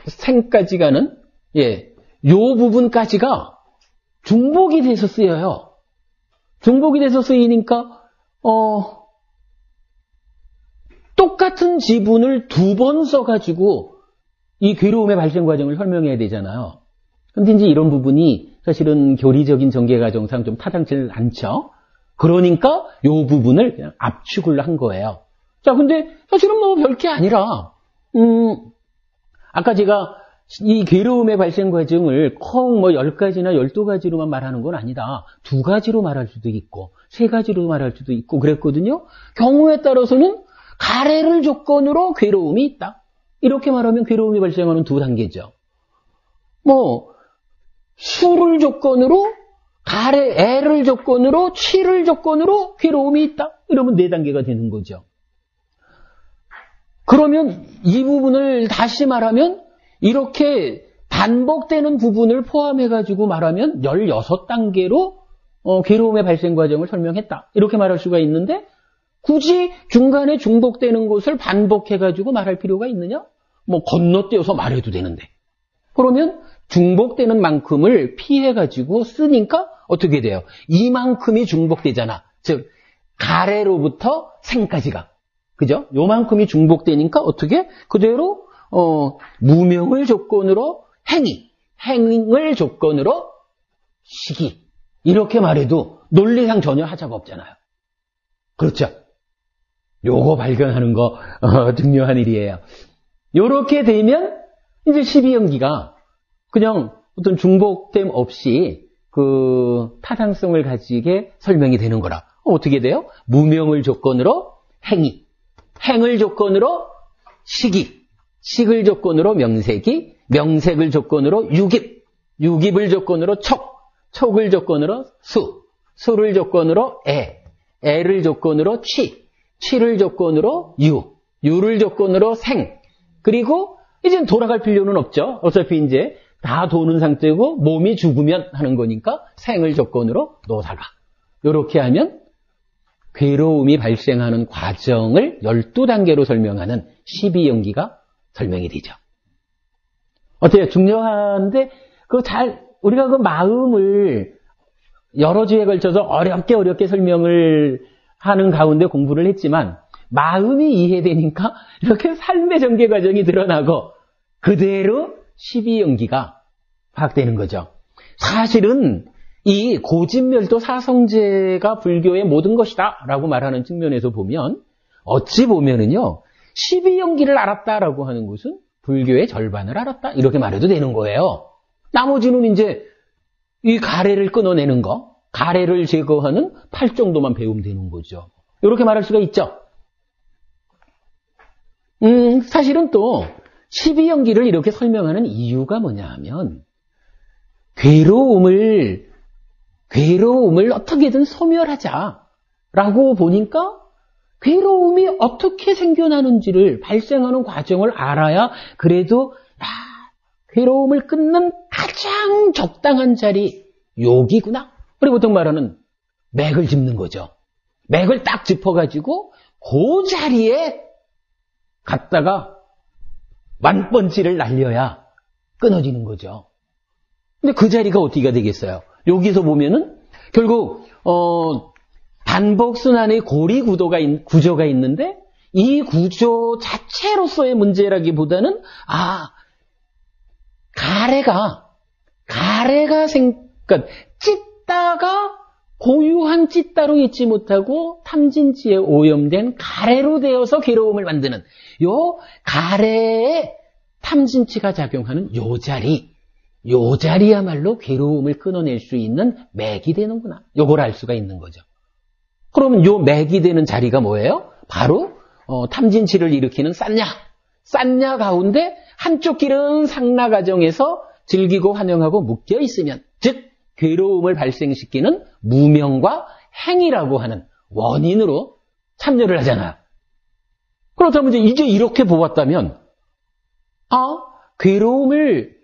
생까지 가는 요 부분까지가 중복이 돼서 쓰여요. 중복이 돼서 쓰이니까 똑같은 지분을 2번 써가지고 이 괴로움의 발생 과정을 설명해야 되잖아요. 근데 이제 이런 부분이 사실은 교리적인 전개 과정상 좀 타당치 않죠. 그러니까 요 부분을 그냥 압축을 한 거예요. 자, 근데 사실은 뭐 별게 아니라 아까 제가 이 괴로움의 발생 과정을 콩 10가지나 12가지로만 말하는 건 아니다. 2가지로 말할 수도 있고 3가지로 말할 수도 있고 그랬거든요. 경우에 따라서는 가래를 조건으로 괴로움이 있다. 이렇게 말하면 괴로움이 발생하는 2단계죠. 수를 조건으로 애를 조건으로 취를 조건으로 괴로움이 있다. 이러면 4단계가 되는 거죠. 그러면 이 부분을 다시 말하면 이렇게 반복되는 부분을 포함해가지고 말하면 16단계로 괴로움의 발생 과정을 설명했다. 이렇게 말할 수가 있는데 굳이 중간에 중복되는 것을 반복해가지고 말할 필요가 있느냐? 건너뛰어서 말해도 되는데. 그러면 중복되는 만큼을 피해가지고 쓰니까 어떻게 돼요? 이만큼이 중복되잖아. 즉, 가래로부터 생까지가. 그죠? 요만큼이 중복되니까 어떻게? 그대로 무명을 조건으로 행을 조건으로 시기. 이렇게 말해도 논리상 전혀 하자가 없잖아요. 그렇죠? 요거 발견하는 거 중요한 일이에요. 요렇게 되면 이제 12연기가 그냥 어떤 중복됨 없이 그 타당성을 가지게 설명이 되는 거라. 어떻게 돼요? 무명을 조건으로 행을 조건으로 식을 조건으로 명색을 조건으로 유깁을 조건으로 촉을 조건으로 수를 조건으로 애를 조건으로 취를 조건으로 유를 조건으로 생. 그리고 이젠 돌아갈 필요는 없죠. 어차피 이제 다 도는 상태고 몸이 죽으면 하는 거니까 생을 조건으로 노다가. 이렇게 하면 괴로움이 발생하는 과정을 12단계로 설명하는 12연기가 설명이 되죠. 어때요? 중요한데 우리가 그 마음을 여러 주에 걸쳐서 어렵게 설명을 하는 가운데 공부를 했지만 마음이 이해되니까 이렇게 삶의 전개 과정이 드러나고 그대로 12연기가 파악되는 거죠. 사실은 이 고진멸도 사성제가 불교의 모든 것이다 라고 말하는 측면에서 보면 어찌 보면은요 12연기를 알았다라고 하는 것은 불교의 절반을 알았다 이렇게 말해도 되는 거예요. 나머지는 이제 이 가래를 끊어내는 거, 가래를 제거하는 8 정도만 배우면 되는 거죠. 이렇게 말할 수가 있죠. 사실은 또 12연기를 이렇게 설명하는 이유가 뭐냐 하면 괴로움을 어떻게든 소멸하자라고 보니까 괴로움이 어떻게 생겨나는지를 발생하는 과정을 알아야 그래도 괴로움을 끊는 가장 적당한 자리 여기구나. 그리고 보통 말하는 맥을 짚는 거죠. 맥을 딱 짚어가지고 그 자리에 갔다가 만번지를 날려야 끊어지는 거죠. 근데 그 자리가 어디가 되겠어요? 여기서 보면은 결국 반복순환의 고리 구조가 있는데 이 구조 자체로서의 문제라기보다는 가래가 그러니까 찢다가 고유한 찢다로 잊지 못하고 탐진치에 오염된 가래로 되어서 괴로움을 만드는 요 가래에 탐진치가 작용하는 요 자리야말로 괴로움을 끊어낼 수 있는 맥이 되는구나. 요걸 알 수가 있는 거죠. 그러면 요 맥이 되는 자리가 뭐예요? 바로 탐진치를 일으키는 싼냐. 싼냐 가운데 한쪽 길은 상나 가정에서 즐기고 환영하고 묶여 있으면, 즉 괴로움을 발생시키는 무명과 행위라고 하는 원인으로 참여를 하잖아요. 그렇다면 이제 이렇게 보았다면, 괴로움을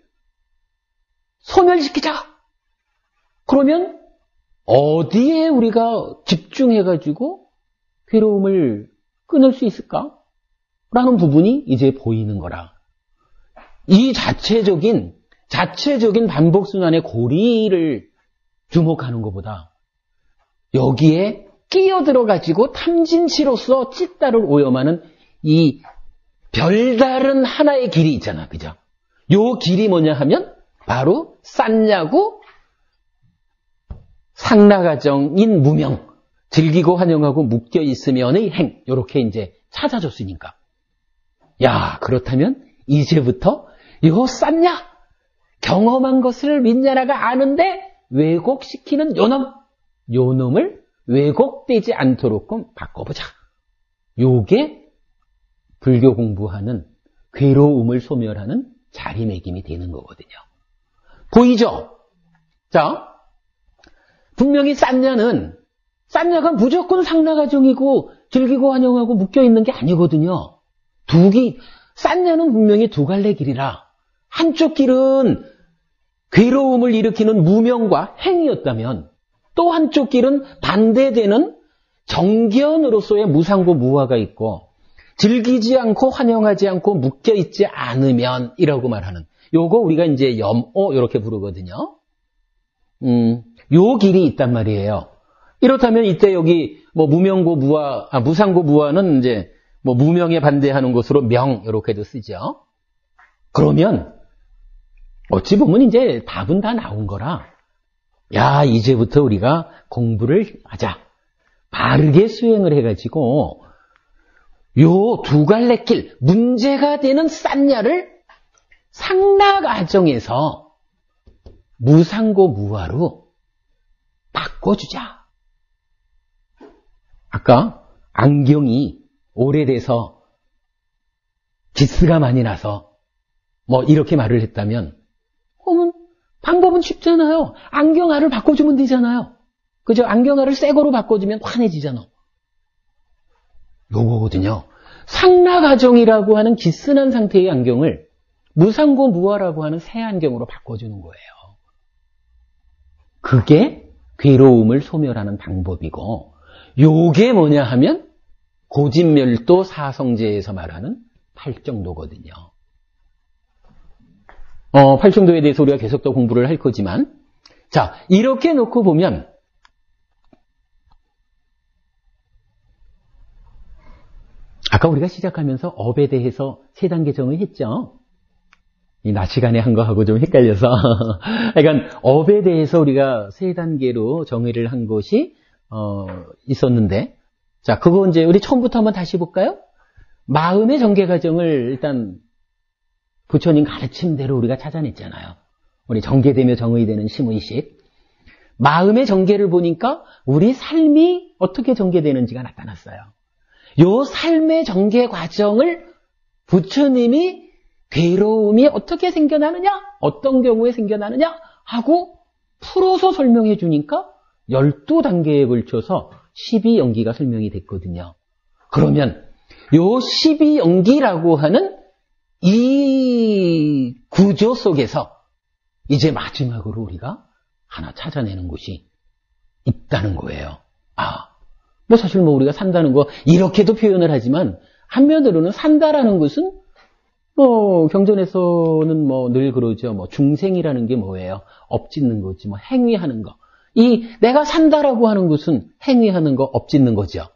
소멸시키자. 그러면 어디에 우리가 집중해가지고 괴로움을 끊을 수 있을까? 라는 부분이 이제 보이는 거라. 이 자체적인 반복순환의 고리를 주목하는 것보다 여기에 끼어들어가지고 탐진치로서 찢다를 오염하는 이 별다른 하나의 길이 있잖아. 그죠? 요 길이 뭐냐 하면 바로 쌌냐고 상나가정인 무명, 즐기고 환영하고 묶여 있으면의 행, 요렇게 이제 찾아줬으니까. 야, 그렇다면 이제부터 요 쌌냐? 경험한 것을 윈자라가 아는데 왜곡시키는 요 놈을 왜곡되지 않도록 바꿔보자. 요게 불교 공부하는 괴로움을 소멸하는 자리매김이 되는 거거든요. 보이죠? 자, 분명히 싼냐가 무조건 상나가정이고 즐기고 환영하고 묶여있는 게 아니거든요. 싼냐는 분명히 두 갈래 길이라 한쪽 길은 괴로움을 일으키는 무명과 행위였다면 또 한쪽 길은 반대되는 정견으로서의 무상고 무화가 있고 즐기지 않고 환영하지 않고 묶여있지 않으면 이라고 말하는 요거 우리가 이제 염오 이렇게 부르거든요. 요 길이 있단 말이에요. 이렇다면 이때 여기 뭐 무명고 무화, 무상고 무화는 이제 뭐 무명에 반대하는 것으로 명 이렇게도 쓰죠. 그러면 어찌 보면 이제 답은 다 나온 거라. 야, 이제부터 우리가 공부를 하자. 바르게 수행을 해가지고 요 두 갈래 길, 문제가 되는 싼냐를 상나가정에서 무상고 무화로 바꿔주자. 아까 안경이 오래돼서 기스가 많이 나서 뭐 이렇게 말을 했다면 방법은 쉽잖아요. 안경알을 바꿔주면 되잖아요. 그죠? 안경알을 새 거로 바꿔주면 환해지잖아. 요거거든요. 상나가정이라고 하는 기스난 상태의 안경을 무상고 무화라고 하는 새 안경으로 바꿔주는 거예요. 그게 괴로움을 소멸하는 방법이고, 요게 뭐냐 하면 고진멸도 사성제에서 말하는 팔정도거든요. 팔정도에 대해서 우리가 계속 더 공부를 할 거지만, 자, 이렇게 놓고 보면 아까 우리가 시작하면서 업에 대해서 세 단계 정의했죠. 이 낮 시간에 한 거하고 좀 헷갈려서 그러니까 업에 대해서 우리가 세 단계로 정의를 한 것이 있었는데, 자, 그거 이제 우리 처음부터 한번 다시 볼까요? 마음의 전개 과정을 일단 부처님 가르침대로 우리가 찾아냈잖아요. 우리 전개되며 정의되는 심의식. 마음의 전개를 보니까 우리 삶이 어떻게 전개되는지가 나타났어요. 요 삶의 전개 과정을 부처님이 괴로움이 어떻게 생겨나느냐, 어떤 경우에 생겨나느냐 하고 풀어서 설명해 주니까 12단계에 걸쳐서 12연기가 설명이 됐거든요. 그러면 요 12연기라고 하는 이 구조 속에서 이제 마지막으로 우리가 하나 찾아내는 것이 있다는 거예요. 뭐 사실 뭐 우리가 산다는 거 이렇게도 표현을 하지만 한면으로는 산다라는 것은 경전에서는 뭐 늘 그러죠. 뭐 중생이라는 게 뭐예요? 업짓는 거지. 뭐 행위하는 거. 이 내가 산다라고 하는 것은 행위하는 거, 업짓는 거죠.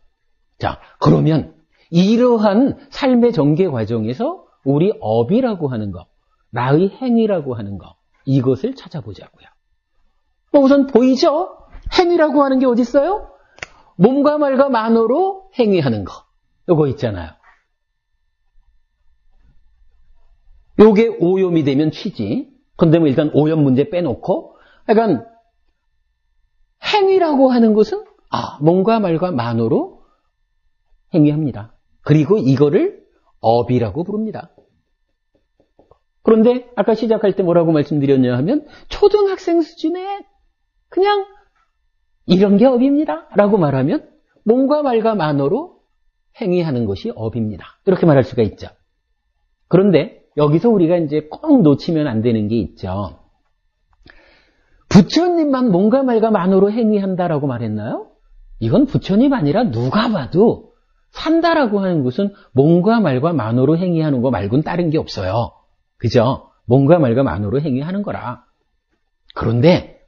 자, 그러면 이러한 삶의 전개 과정에서 우리 업이라고 하는 거, 나의 행위라고 하는 거, 이것을 찾아보자고요. 우선 보이죠? 행위라고 하는 게 어디 있어요? 몸과 말과 만어로 행위하는 거. 요거 있잖아요. 요게 오염이 되면 취지. 근데 뭐 일단 오염 문제 빼놓고, 그러니까 행위라고 하는 것은 몸과 말과 만어로 행위합니다. 그리고 이거를 업이라고 부릅니다. 그런데 아까 시작할 때 뭐라고 말씀드렸냐 하면 초등학생 수준에 그냥 이런 게 업입니다 라고 말하면 몸과 말과 만어로 행위하는 것이 업입니다. 이렇게 말할 수가 있죠. 그런데 여기서 우리가 이제 꼭 놓치면 안 되는 게 있죠. 부처님만 몸과 말과 만어로 행위한다라고 말했나요? 이건 부처님 아니라 누가 봐도 산다라고 하는 것은 몸과 말과 만어로 행위하는 거 말고는 다른 게 없어요. 그죠? 몸과 말과 만어로 행위하는 거라. 그런데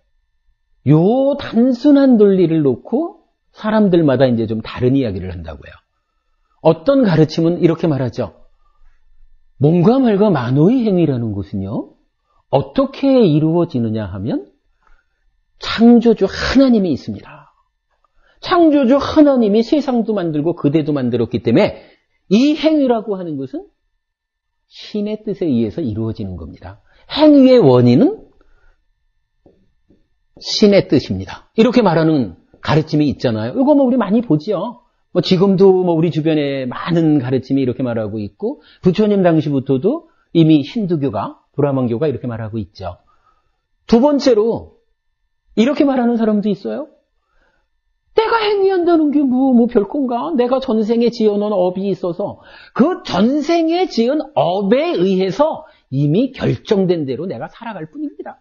요 단순한 논리를 놓고 사람들마다 이제 좀 다른 이야기를 한다고요. 어떤 가르침은 이렇게 말하죠. 몸과 말과 만어의 행위라는 것은요, 어떻게 이루어지느냐 하면 창조주 하나님이 있습니다. 창조주 하나님이 세상도 만들고 그대도 만들었기 때문에 이 행위라고 하는 것은 신의 뜻에 의해서 이루어지는 겁니다. 행위의 원인은 신의 뜻입니다. 이렇게 말하는 가르침이 있잖아요. 이거 뭐 우리 많이 보지요. 뭐 지금도 뭐 우리 주변에 많은 가르침이 이렇게 말하고 있고 부처님 당시부터도 이미 힌두교가 브라만교가 이렇게 말하고 있죠. 두 번째로 이렇게 말하는 사람도 있어요. 내가 행위한다는 게 뭐 별건가? 내가 전생에 지어놓은 업이 있어서 그 전생에 지은 업에 의해서 이미 결정된 대로 내가 살아갈 뿐입니다.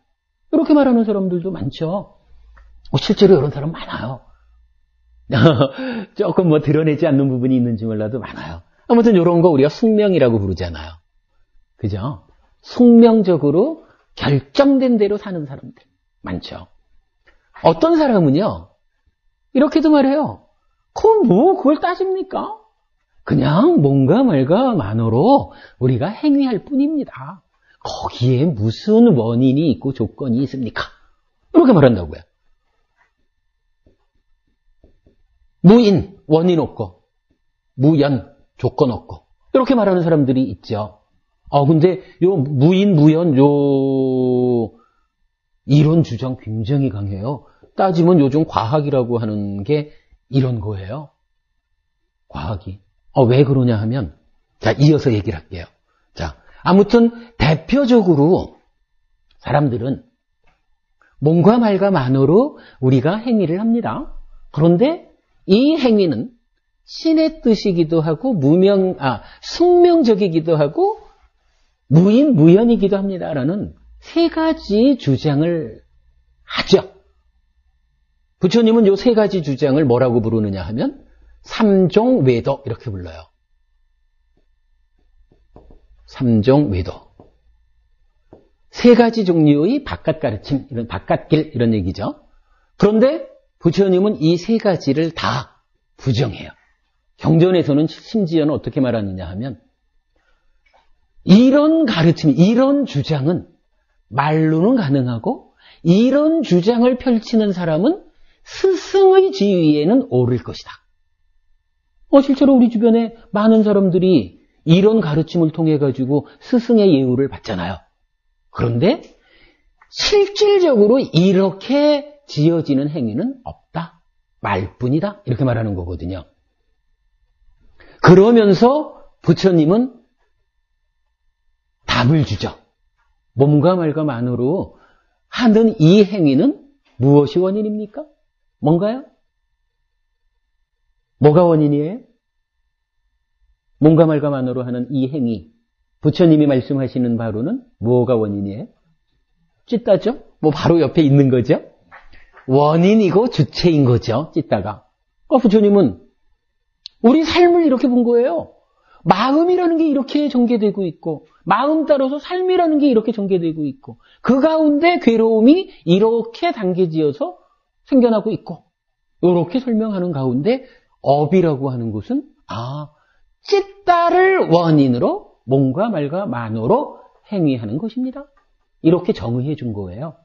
이렇게 말하는 사람들도 많죠. 실제로 이런 사람 많아요. 조금 뭐 드러내지 않는 부분이 있는지 몰라도 많아요. 아무튼 이런 거 우리가 숙명이라고 부르잖아요. 그죠? 숙명적으로 결정된 대로 사는 사람들 많죠. 어떤 사람은요, 이렇게도 말해요. 그걸 따집니까? 그냥 몸과 말과 만어로 우리가 행위할 뿐입니다. 거기에 무슨 원인이 있고 조건이 있습니까? 이렇게 말한다고요. 무인, 원인 없고, 무연, 조건 없고, 이렇게 말하는 사람들이 있죠. 근데 요 무인, 무연, 요 이론 주장 굉장히 강해요. 따지면 요즘 과학이라고 하는 게 이런 거예요. 과학이. 왜 그러냐 하면, 자, 이어서 얘기를 할게요. 자, 아무튼 대표적으로 사람들은 몸과 말과 만어로 우리가 행위를 합니다. 그런데 이 행위는 신의 뜻이기도 하고 숙명적이기도 하고 무인, 무연이기도 합니다라는 세 가지 주장을 하죠. 부처님은 요 세 가지 주장을 뭐라고 부르느냐 하면 삼종외도 이렇게 불러요. 삼종외도. 세 가지 종류의 바깥 가르침, 이런 바깥길 이런 얘기죠. 그런데 부처님은 이 세 가지를 다 부정해요. 경전에서는 심지어는 어떻게 말하느냐 하면 이런 가르침, 이런 주장은 말로는 가능하고 이런 주장을 펼치는 사람은 스승의 지위에는 오를 것이다. 실제로 우리 주변에 많은 사람들이 이런 가르침을 통해 가지고 스승의 예우를 받잖아요. 그런데 실질적으로 이렇게 지어지는 행위는 없다. 말뿐이다. 이렇게 말하는 거거든요. 그러면서 부처님은 답을 주죠. 몸과 말과 만으로 하는 이 행위는 무엇이 원인입니까? 뭔가요? 뭐가 원인이에요? 몸과 말과 만으로 하는 이 행위. 부처님이 말씀하시는 바로는 뭐가 원인이에요? 찢다죠? 바로 옆에 있는 거죠? 원인이고 주체인 거죠, 찢다가. 부처님은 우리 삶을 이렇게 본 거예요. 마음이라는 게 이렇게 전개되고 있고, 마음 따라서 삶이라는 게 이렇게 전개되고 있고, 그 가운데 괴로움이 이렇게 단계지어서 생겨나고 있고, 이렇게 설명하는 가운데 업이라고 하는 것은 찢다를 원인으로 몸과 말과 만으로 행위하는 것입니다. 이렇게 정의해 준 거예요.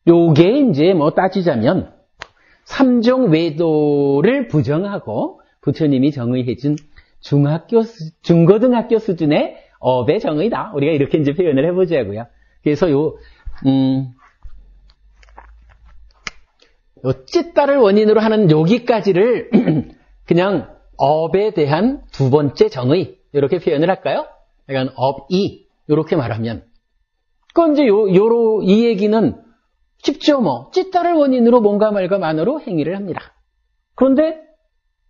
요게 이제 따지자면 삼종외도를 부정하고 부처님이 정의해 준 중고등학교 수준의 업의 정의다. 우리가 이렇게 이제 표현을 해보자고요. 그래서 요 찢다를 원인으로 하는 여기까지를 그냥 업에 대한 두 번째 정의, 이렇게 표현을 할까요? 그러니까 업이 이렇게 말하면 그건 이제 이 얘기는 쉽죠 뭐. 찢다를 원인으로 뭔가 말과 만으로 행위를 합니다. 그런데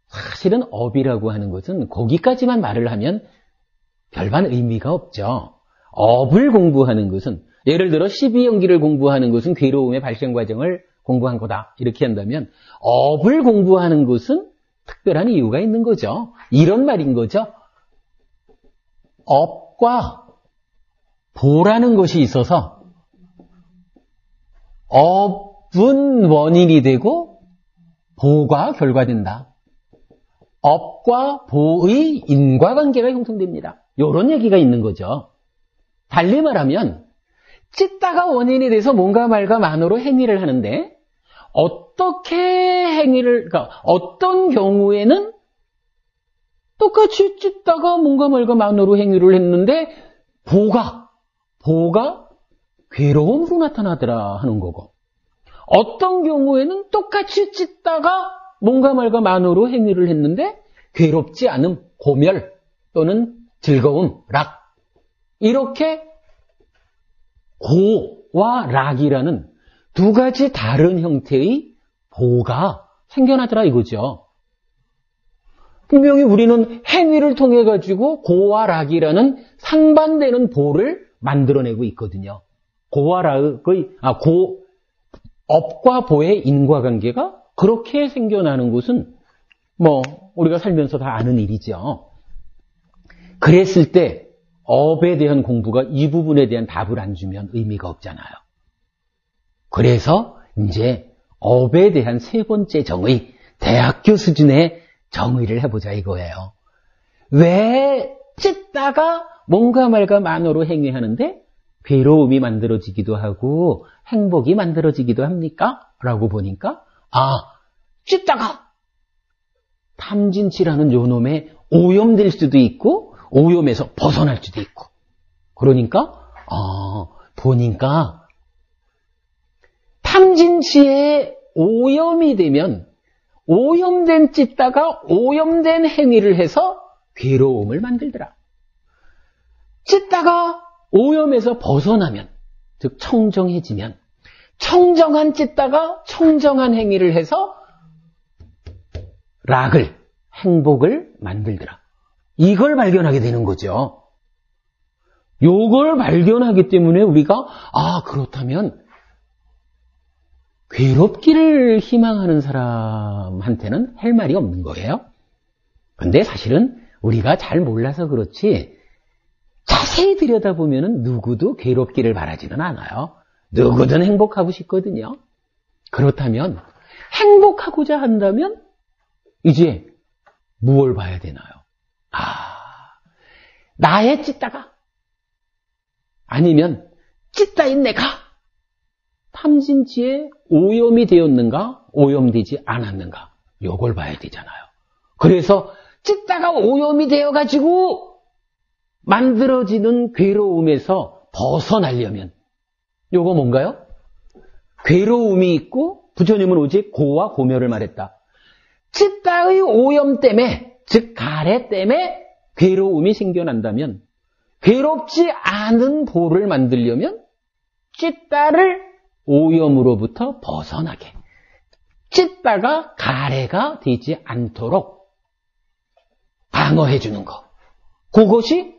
사실은 업이라고 하는 것은 거기까지만 말을 하면 별반 의미가 없죠. 업을 공부하는 것은 예를 들어 12연기를 공부하는 것은 괴로움의 발생 과정을 공부한 거다. 이렇게 한다면 업을 공부하는 것은 특별한 이유가 있는 거죠. 이런 말인 거죠. 업과 보라는 것이 있어서 업은 원인이 되고 보가 결과된다. 업과 보의 인과관계가 형성됩니다. 이런 얘기가 있는 거죠. 달리 말하면 찢다가 원인이 돼서 뭔가 말과 만으로 행위를 하는데 어떻게 그러니까 어떤 경우에는 똑같이 찢다가 뭔가 말과 만으로 행위를 했는데 보가 괴로움으로 나타나더라 하는 거고 어떤 경우에는 똑같이 찢다가 뭔가 말과 만으로 행위를 했는데 괴롭지 않음, 고멸 또는 즐거움, 락 이렇게 고와 락이라는 두 가지 다른 형태의 보가 생겨나더라 이거죠. 분명히 우리는 행위를 통해 가지고 고와 락이라는 상반되는 보를 만들어내고 있거든요. 고와 락의 업과 보의 인과관계가 그렇게 생겨나는 것은 뭐 우리가 살면서 다 아는 일이죠. 그랬을 때 업에 대한 공부가 이 부분에 대한 답을 안 주면 의미가 없잖아요. 그래서 이제 업에 대한 세 번째 정의, 대학교 수준의 정의를 해보자 이거예요. 왜 찢다가 뭔가 말과 만으로 행위하는데 괴로움이 만들어지기도 하고 행복이 만들어지기도 합니까? 라고 보니까 찢다가 탐진치라는 요놈에 오염될 수도 있고 오염에서 벗어날 수도 있고 그러니까 보니까 탐진치에 오염이 되면 오염된 찢다가 오염된 행위를 해서 괴로움을 만들더라. 찢다가 오염에서 벗어나면 즉 청정해지면 청정한 찢다가 청정한 행위를 해서 락을 행복을 만들더라. 이걸 발견하게 되는 거죠. 요걸 발견하기 때문에 우리가 그렇다면 괴롭기를 희망하는 사람한테는 할 말이 없는 거예요. 근데 사실은 우리가 잘 몰라서 그렇지 자세히 들여다보면 누구도 괴롭기를 바라지는 않아요. 누구든 행복하고 싶거든요. 그렇다면 행복하고자 한다면 이제 무엇을 봐야 되나요? 나의 찢다가 아니면 찢다인 내가 탐진치에 오염이 되었는가 오염되지 않았는가 이걸 봐야 되잖아요. 그래서 찢다가 오염이 되어가지고 만들어지는 괴로움에서 벗어나려면 요거 뭔가요? 괴로움이 있고 부처님은 오직 고와 고멸을 말했다. 찢다의 오염 때문에 즉 가래 때문에 괴로움이 생겨난다면 괴롭지 않은 보를 만들려면 찢다를 오염으로부터 벗어나게 찢다가 가래가 되지 않도록 방어해 주는 것 그것이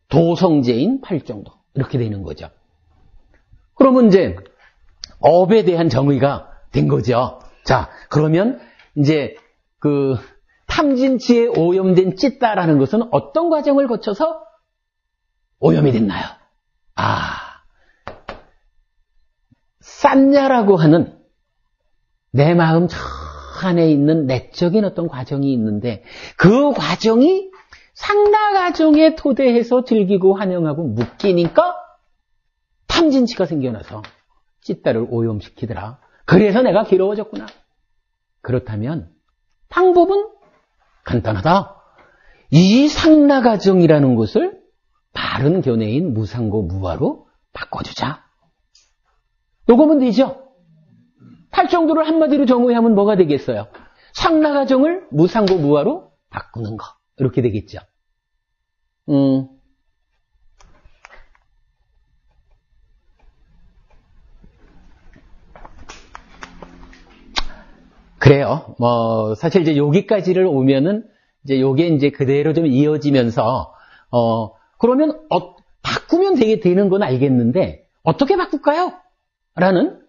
도성제인 팔정도 이렇게 되는 거죠. 그러면 이제 업에 대한 정의가 된 거죠. 자, 그러면 이제 그 탐진치에 오염된 찢다라는 것은 어떤 과정을 거쳐서 오염이 됐나요? 싼냐라고 하는 내 마음 저 안에 있는 내적인 어떤 과정이 있는데 그 과정이 상나가정에 토대해서 즐기고 환영하고 묶이니까 탐진치가 생겨나서 찢다를 오염시키더라. 그래서 내가 괴로워졌구나. 그렇다면 방법은 간단하다. 이 상나가정이라는 것을 바른 견해인 무상고 무화로 바꿔주자. 요거면 되죠. 팔정도를 한마디로 정의하면 뭐가 되겠어요? 상나가정을 무상고 무화로 바꾸는 거. 이렇게 되겠죠. 그래요. 사실 이제 여기까지를 오면은, 이제 요게 이제 그대로 좀 이어지면서, 그러면, 바꾸면 되는 건 알겠는데, 어떻게 바꿀까요? 라는,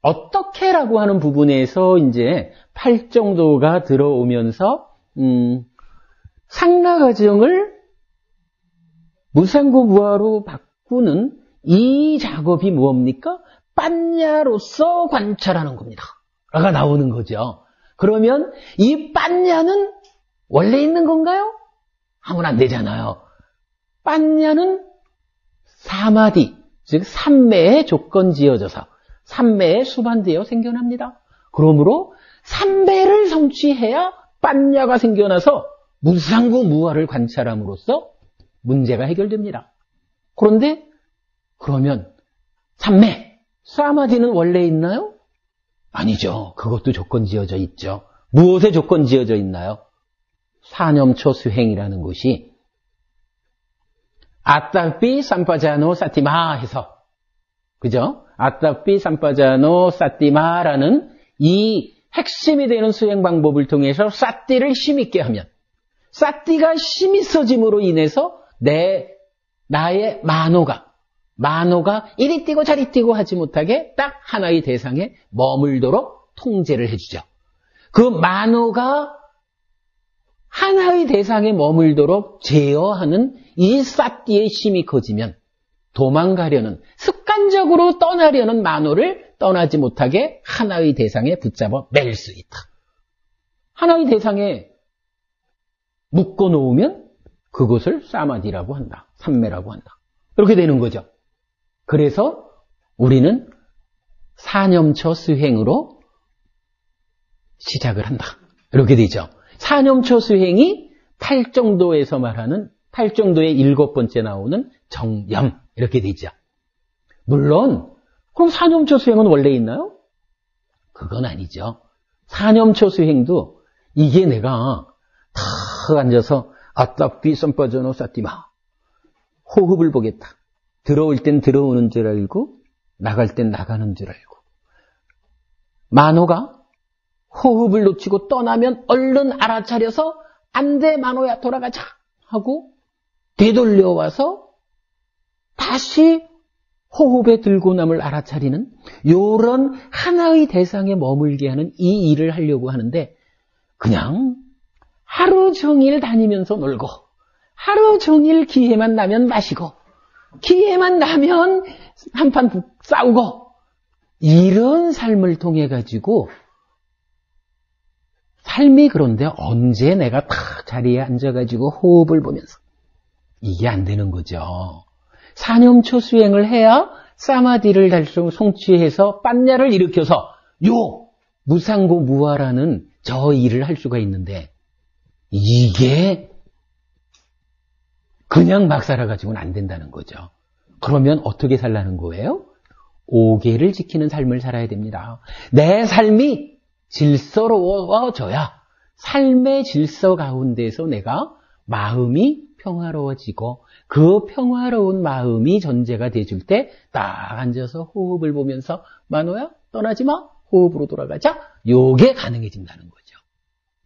어떻게라고 하는 부분에서 이제 8정도가 들어오면서, 상라가정을 무상고 무아로 바꾸는 이 작업이 무엇입니까? 빤야로서 관찰하는 겁니다. 라가 나오는 거죠. 그러면 이 빤야는 원래 있는 건가요? 하면 안 되잖아요. 빤야는 사마디, 즉 삼매에 조건 지어져서 삼매에 수반되어 생겨납니다. 그러므로 삼배를 성취해야 빤야가 생겨나서 무상고 무아를 관찰함으로써 문제가 해결됩니다. 그런데 그러면 삼매, 사마디는 원래 있나요? 아니죠. 그것도 조건 지어져 있죠. 무엇에 조건 지어져 있나요? 사념초 수행이라는 것이 아따삐 삼파자노 사티마 해서, 그죠? 아따삐 삼파자노 사티마라는 이 핵심이 되는 수행 방법을 통해서 사띠를 힘있게 하면, 사띠가 힘이 있어짐으로 인해서 나의 만호가 이리 뛰고 저리 뛰고 하지 못하게 딱 하나의 대상에 머물도록 통제를 해주죠. 그 만호가 하나의 대상에 머물도록 제어하는 이 사띠의 힘이 커지면 도망가려는, 습관적으로 떠나려는 만호를 떠나지 못하게 하나의 대상에 붙잡아 맬 수 있다. 하나의 대상에 묶어 놓으면 그것을 사마디라고 한다. 삼매라고 한다. 이렇게 되는 거죠. 그래서 우리는 사념처 수행으로 시작을 한다. 이렇게 되죠. 사념처 수행이 8정도에서 말하는 8정도의 7번째 나오는 정념, 이렇게 되죠. 물론 그럼 사념처 수행은 원래 있나요? 그건 아니죠. 사념처 수행도 이게 내가 탁 앉아서 아따삐 썸빠져노 사띠마 호흡을 보겠다. 들어올 땐 들어오는 줄 알고 나갈 땐 나가는 줄 알고, 만호가 호흡을 놓치고 떠나면 얼른 알아차려서 안 돼 만호야 돌아가자 하고 되돌려와서 다시 호흡의 들고남을 알아차리는 요런 하나의 대상에 머물게 하는 이 일을 하려고 하는데, 그냥 하루 종일 다니면서 놀고 하루 종일 기회만 나면 마시고 기회만 나면 한판 싸우고, 이런 삶을 통해 가지고 삶이, 그런데 언제 내가 탁 자리에 앉아가지고 호흡을 보면서, 이게 안 되는 거죠. 사념초 수행을 해야 사마디를 달성 성취해서 빤야를 일으켜서 요 무상고 무아라는 저 일을 할 수가 있는데, 이게 그냥 막 살아가지고는 안 된다는 거죠. 그러면 어떻게 살라는 거예요? 5계를 지키는 삶을 살아야 됩니다. 내 삶이 질서로워져야 삶의 질서 가운데서 내가 마음이 평화로워지고, 그 평화로운 마음이 전제가 돼줄 때 딱 앉아서 호흡을 보면서 만호야 떠나지 마, 호흡으로 돌아가자, 요게 가능해진다는 거죠.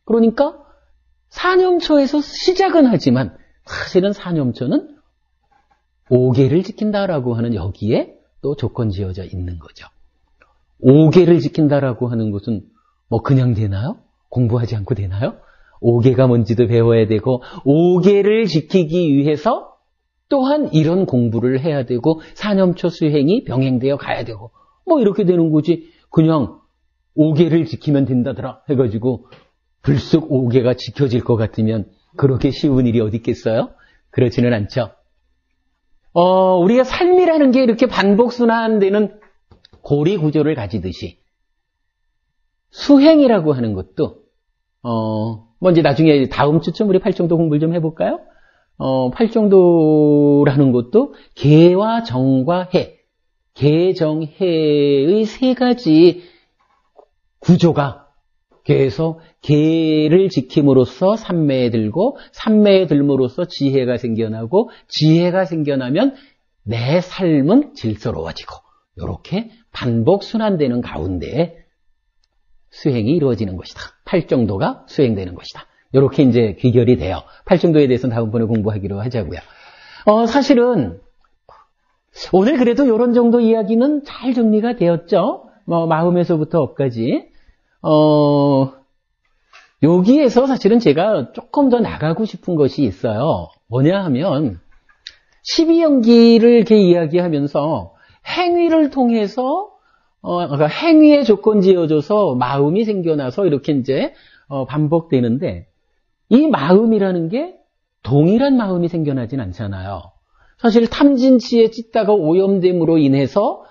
그러니까 사념초에서 시작은 하지만 사실은 사념초는 5계를 지킨다라고 하는 여기에 또 조건 지어져 있는 거죠. 5계를 지킨다라고 하는 것은 뭐 그냥 되나요? 공부하지 않고 되나요? 5계가 뭔지도 배워야 되고, 5계를 지키기 위해서 또한 이런 공부를 해야 되고, 사념초 수행이 병행되어 가야 되고, 뭐 이렇게 되는 거지. 그냥 5계를 지키면 된다더라 해가지고 불쑥 5계가 지켜질 것 같으면 그렇게 쉬운 일이 어디 있겠어요? 그렇지는 않죠. 우리가 삶이라는 게 이렇게 반복순환되는 고리 구조를 가지듯이 수행이라고 하는 것도 뭐 이제 나중에 다음 주쯤 우리 8정도 공부를 좀 해볼까요? 8정도라는 것도 계와 정과 해, 계정해의 세 가지 구조가 그래서 계를 지킴으로써 삼매에 들고 삼매에 들므로써 지혜가 생겨나고 지혜가 생겨나면 내 삶은 질서로워지고 이렇게 반복 순환되는 가운데 수행이 이루어지는 것이다. 팔정도가 수행되는 것이다. 이렇게 이제 귀결이 돼요. 팔정도에 대해서는 다음번에 공부하기로 하자고요. 사실은 오늘 그래도 이런 정도 이야기는 잘 정리가 되었죠. 마음에서부터 업까지. 여기에서 사실은 제가 조금 더 나가고 싶은 것이 있어요. 뭐냐 하면 12연기를 이렇게 이야기하면서 행위를 통해서 그러니까 행위의 조건 지어줘서 마음이 생겨나서 이렇게 이제 반복되는데 이 마음이라는 게 동일한 마음이 생겨나진 않잖아요. 사실 탐진치에 찢다가 오염됨으로 인해서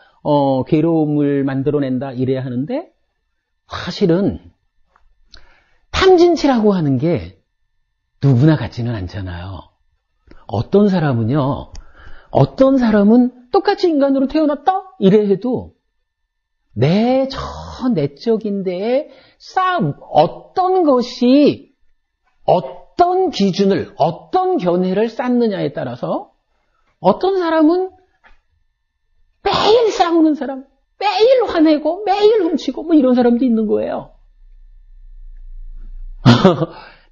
괴로움을 만들어낸다 이래야 하는데 사실은 탐진치라고 하는 게 누구나 같지는 않잖아요. 어떤 사람은 똑같이 인간으로 태어났다? 이래 해도 저 내적인 데에 어떤 것이 어떤 기준을, 어떤 견해를 쌓느냐에 따라서 어떤 사람은 매일 싸우는 사람, 매일 화내고 매일 훔치고 뭐 이런 사람도 있는 거예요.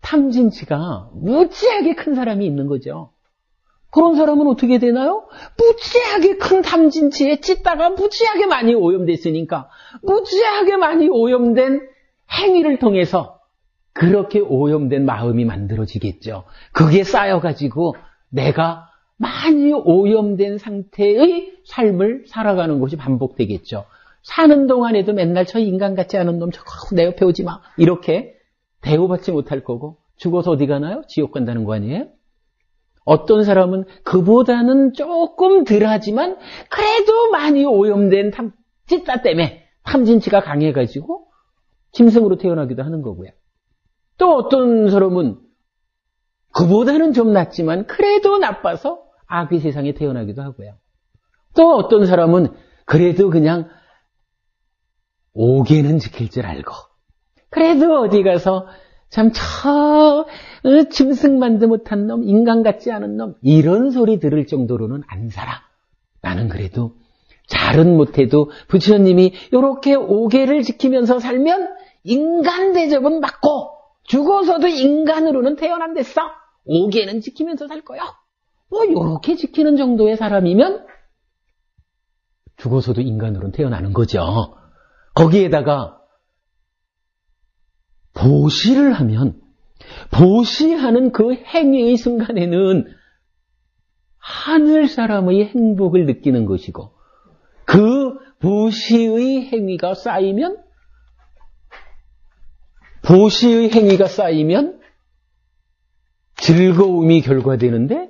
탐진치가 무지하게 큰 사람이 있는 거죠. 그런 사람은 어떻게 되나요? 무지하게 큰 탐진치에 찢다가 무지하게 많이 오염됐으니까 무지하게 많이 오염된 행위를 통해서 그렇게 오염된 마음이 만들어지겠죠. 그게 쌓여가지고 내가 많이 오염된 상태의 삶을 살아가는 것이 반복되겠죠. 사는 동안에도 맨날 저 인간 같지 않은 놈 저거 내 옆에 오지 마 이렇게 대우받지 못할 거고 죽어서 어디 가나요? 지옥 간다는 거 아니에요? 어떤 사람은 그보다는 조금 덜하지만 그래도 많이 오염된 찢다 때문에 탐진치가 강해가지고 짐승으로 태어나기도 하는 거고요. 또 어떤 사람은 그보다는 좀 낫지만 그래도 나빠서 악의 세상에 태어나기도 하고요. 또 어떤 사람은 그래도 그냥 오개는 지킬 줄 알고 그래도 어디 가서 참 짐승만도 못한 놈, 인간 같지 않은 놈 이런 소리 들을 정도로는 안 살아. 나는 그래도 잘은 못해도 부처님이 이렇게 오개를 지키면서 살면 인간 대접은 받고 죽어서도 인간으로는 태어난댔어. 오개는 지키면서 살 거야. 뭐 이렇게 지키는 정도의 사람이면 죽어서도 인간으로는 태어나는 거죠. 거기에다가 보시를 하면 보시하는 그 행위의 순간에는 하늘 사람의 행복을 느끼는 것이고 그 보시의 행위가 쌓이면 즐거움이 결과되는데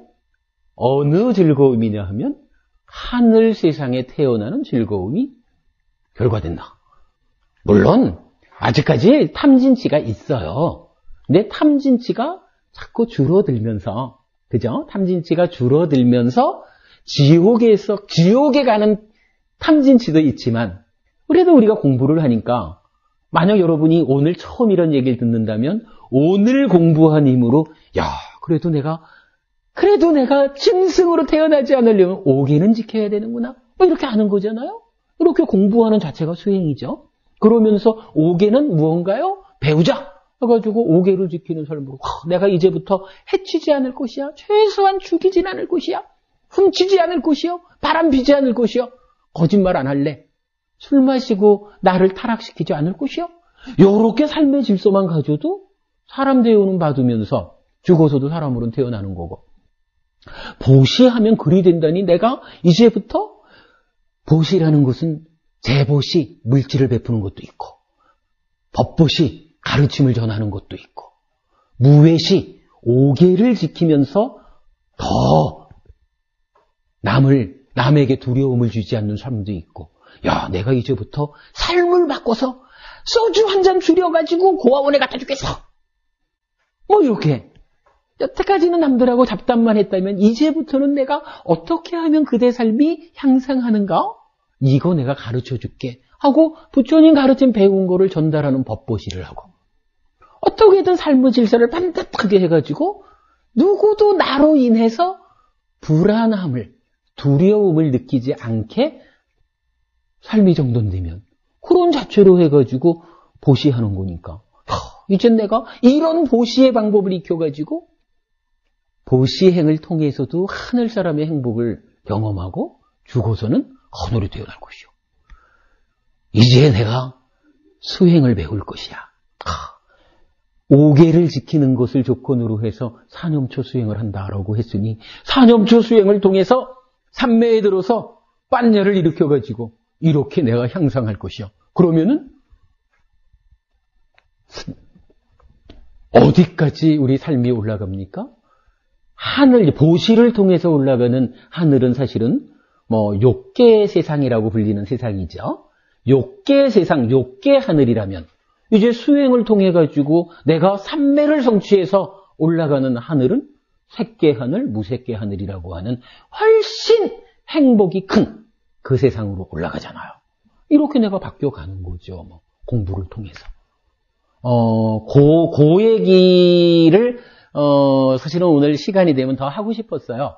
어느 즐거움이냐 하면 하늘 세상에 태어나는 즐거움이 결과된다. 물론 아직까지 탐진치가 있어요. 근데 탐진치가 자꾸 줄어들면서, 그죠? 탐진치가 줄어들면서 지옥에 가는 탐진치도 있지만, 그래도 우리가 공부를 하니까, 만약 여러분이 오늘 처음 이런 얘기를 듣는다면, 오늘 공부한 힘으로, 그래도 내가 짐승으로 태어나지 않으려면 오개는 지켜야 되는구나. 뭐 이렇게 아는 거잖아요? 이렇게 공부하는 자체가 수행이죠. 그러면서 오개는 무언가요? 배우자! 해가지고 오개를 지키는 삶으로 내가 이제부터 해치지 않을 것이야. 최소한 죽이진 않을 것이야. 훔치지 않을 것이요. 바람 피지 않을 것이요. 거짓말 안 할래. 술 마시고 나를 타락시키지 않을 것이요. 요렇게 삶의 질서만 가져도 사람 대우는 받으면서 죽어서도 사람으로는 태어나는 거고. 보시하면 그리 된다니 내가 이제부터 보시라는 것은 재보시, 물질을 베푸는 것도 있고, 법보시, 가르침을 전하는 것도 있고, 무외시, 오개를 지키면서 더 남에게 두려움을 주지 않는 삶도 있고, 내가 이제부터 삶을 바꿔서 소주 한 잔 줄여가지고 고아원에 갖다 주겠어. 뭐 이렇게. 여태까지는 남들하고 잡담만 했다면 이제부터는 내가 어떻게 하면 그대 삶이 향상하는가? 이거 내가 가르쳐 줄게 하고 부처님 가르침 배운 거를 전달하는 법보시를 하고 어떻게든 삶의 질서를 반듯하게 해가지고 누구도 나로 인해서 불안함을, 두려움을 느끼지 않게 삶이 정돈되면 그런 자체로 해가지고 보시하는 거니까. 이제 내가 이런 보시의 방법을 익혀가지고 보시행을 통해서도 하늘 사람의 행복을 경험하고 죽어서는 하늘이 되어날 것이요. 이제 내가 수행을 배울 것이야. 5계를 지키는 것을 조건으로 해서 사념초 수행을 한다라고 했으니 사념초 수행을 통해서 삼매에 들어서 빤냐를 일으켜가지고 이렇게 내가 향상할 것이요. 그러면은 어디까지 우리 삶이 올라갑니까? 하늘, 보시를 통해서 올라가는 하늘은 사실은 욕계 세상이라고 불리는 세상이죠. 욕계 세상, 욕계 하늘이라면 이제 수행을 통해 가지고 내가 삼매를 성취해서 올라가는 하늘은 색계 하늘, 무색계 하늘이라고 하는 훨씬 행복이 큰 그 세상으로 올라가잖아요. 이렇게 내가 바뀌어가는 거죠. 공부를 통해서. 그 얘기를 사실은 오늘 시간이 되면 더 하고 싶었어요.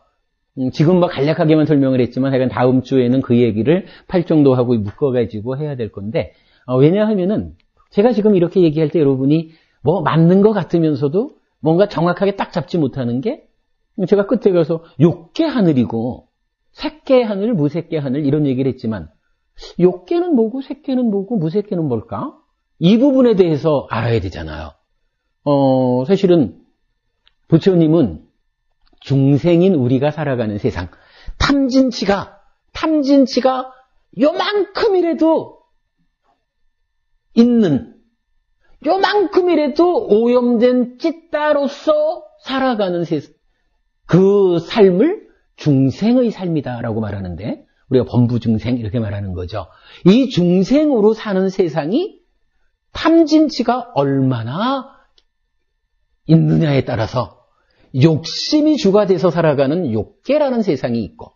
지금 간략하게만 설명을 했지만 하여간 다음 주에는 그 얘기를 8정도 하고 묶어가지고 해야 될 건데, 왜냐하면은 제가 지금 이렇게 얘기할 때 여러분이 맞는 것 같으면서도 뭔가 정확하게 딱 잡지 못하는 게, 제가 끝에 가서 욕계 하늘이고 색계 하늘, 무색계 하늘 이런 얘기를 했지만 욕계는 뭐고 색계는 뭐고 무색계는 뭘까? 이 부분에 대해서 알아야 되잖아요. 사실은 부처님은 중생인 우리가 살아가는 세상, 탐진치가 요만큼이라도 있는, 요만큼이라도 오염된 찌따로서 살아가는 세상, 그 삶을 중생의 삶이다라고 말하는데, 우리가 범부중생 이렇게 말하는 거죠. 이 중생으로 사는 세상이 탐진치가 얼마나 있느냐에 따라서 욕심이 주가 돼서 살아가는 욕계라는 세상이 있고,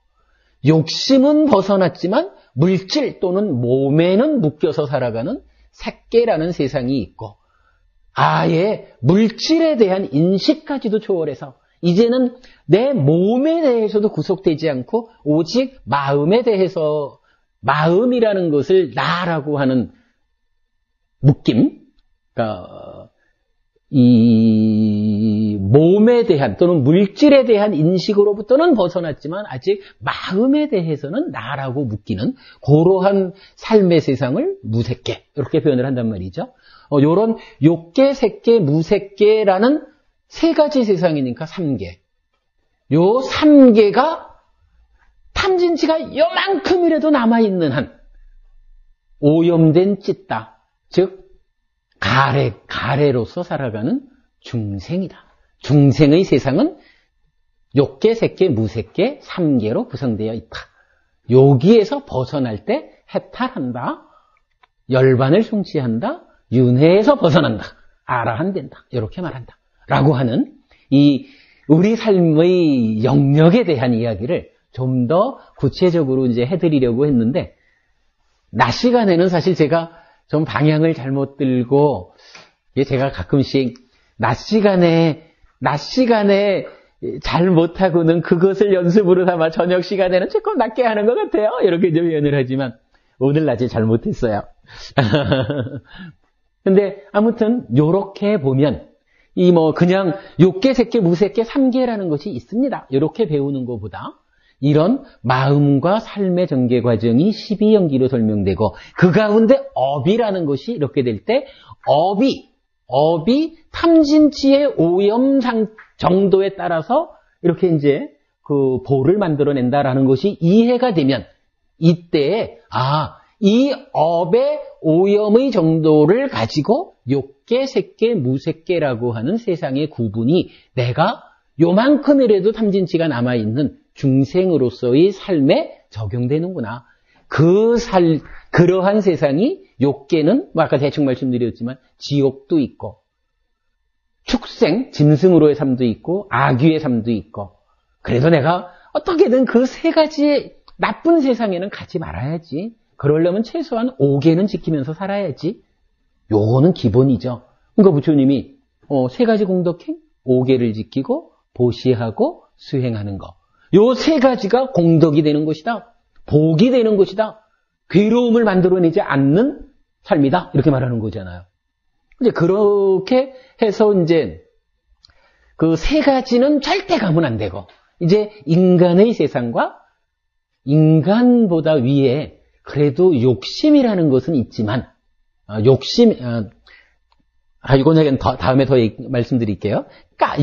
욕심은 벗어났지만 물질 또는 몸에는 묶여서 살아가는 색계라는 세상이 있고, 아예 물질에 대한 인식까지도 초월해서 이제는 내 몸에 대해서도 구속되지 않고 오직 마음에 대해서, 마음이라는 것을 나라고 하는 묶임, 그러니까 이 몸에 대한 또는 물질에 대한 인식으로부터는 벗어났지만 아직 마음에 대해서는 나라고 묶이는 그러한 삶의 세상을 무색계, 이렇게 표현을 한단 말이죠. 요런 욕계, 색계, 무색계라는 세 가지 세상이니까 3계. 요 3계가 탐진치가 요만큼이라도 남아있는 한 오염된 찌따, 즉 가래로서 살아가는 중생이다. 중생의 세상은 욕계, 색계, 무색계, 3계로 구성되어 있다. 여기에서 벗어날 때 해탈한다. 열반을 성취한다. 윤회에서 벗어난다. 아라한된다. 이렇게 말한다. 라고 하는 이 우리 삶의 영역에 대한 이야기를 좀 더 구체적으로 이제 해드리려고 했는데, 낮 시간에는 사실 제가 좀 방향을 잘못 들고, 제가 가끔씩 낮 시간에 잘 못하고는 그것을 연습으로 삼아 저녁 시간에는 조금 낮게 하는 것 같아요. 이렇게 좀 표현을 하지만 오늘 낮에 잘못했어요. 근데 아무튼 요렇게 보면 그냥 욕계, 색계, 무색계, 3계라는 것이 있습니다. 이렇게 배우는 것보다 이런 마음과 삶의 전개 과정이 12연기로 설명되고, 그 가운데 업이라는 것이 이렇게 될 때 업이 탐진치의 오염 정도에 따라서 이렇게 이제 그 보를 만들어낸다라는 것이 이해가 되면, 이때에 이 업의 오염의 정도를 가지고 욕계, 색계, 무색계라고 하는 세상의 구분이 내가 요만큼이라도 탐진치가 남아있는 중생으로서의 삶에 적용되는구나. 그러한 세상이 욕계는 아까 대충 말씀드렸지만 지옥도 있고, 축생, 짐승으로의 삶도 있고, 악귀의 삶도 있고, 그래도 내가 어떻게든 그 세 가지의 나쁜 세상에는 가지 말아야지. 그러려면 최소한 5계는 지키면서 살아야지. 요거는 기본이죠. 그러니까 부처님이 세 가지 공덕행, 오계를 지키고 보시하고 수행하는 거. 요 세 가지가 공덕이 되는 것이다. 복이 되는 것이다. 괴로움을 만들어내지 않는 삶이다. 이렇게 말하는 거잖아요. 이제 그렇게 해서 이제 그 세 가지는 절대 가면 안 되고, 이제 인간의 세상과 인간보다 위에 그래도 욕심이라는 것은 있지만, 이건 다음에 더 말씀드릴게요.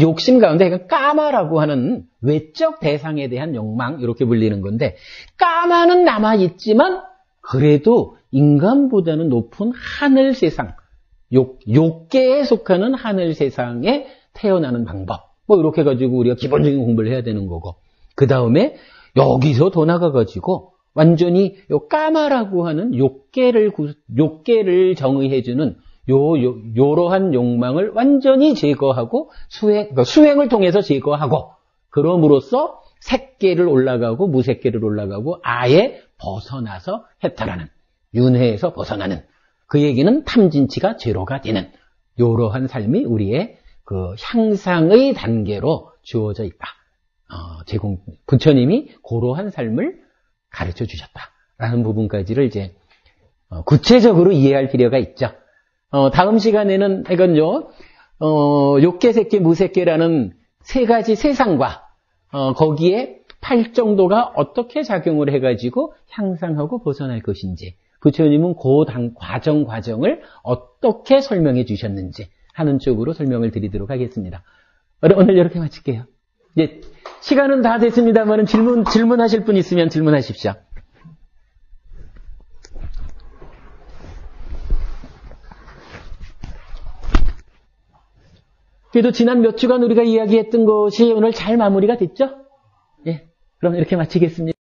욕심 가운데 까마라고 하는 외적 대상에 대한 욕망, 이렇게 불리는 건데, 까마는 남아있지만, 그래도 인간보다는 높은 하늘 세상, 욕계에 속하는 하늘 세상에 태어나는 방법. 이렇게 가지고 우리가 기본적인 공부를 해야 되는 거고. 그 다음에 여기서 더 나가가지고 완전히 요 까마라고 하는 욕계를 정의해주는 요러한 욕망을 완전히 제거하고 수행을 통해서 제거하고, 그럼으로써 색계를 올라가고 무색계를 올라가고 아예 벗어나서 해탈하는, 윤회에서 벗어나는, 그 얘기는 탐진치가 제로가 되는 요러한 삶이 우리의 그 향상의 단계로 주어져 있다. 부처님이 그러한 삶을 가르쳐 주셨다라는 부분까지를 이제 구체적으로 이해할 필요가 있죠. 다음 시간에는 이건요, 욕계, 색계, 무색계라는 세 가지 세상과 거기에 팔정도가 어떻게 작용을 해가지고 향상하고 벗어날 것인지, 부처님은 그 과정을 어떻게 설명해 주셨는지 하는 쪽으로 설명을 드리도록 하겠습니다. 오늘 이렇게 마칠게요. 이제 시간은 다 됐습니다만 질문하실 분 있으면 질문하십시오. 그래도 지난 몇 주간 우리가 이야기했던 것이 오늘 잘 마무리가 됐죠? 예, 그럼 이렇게 마치겠습니다.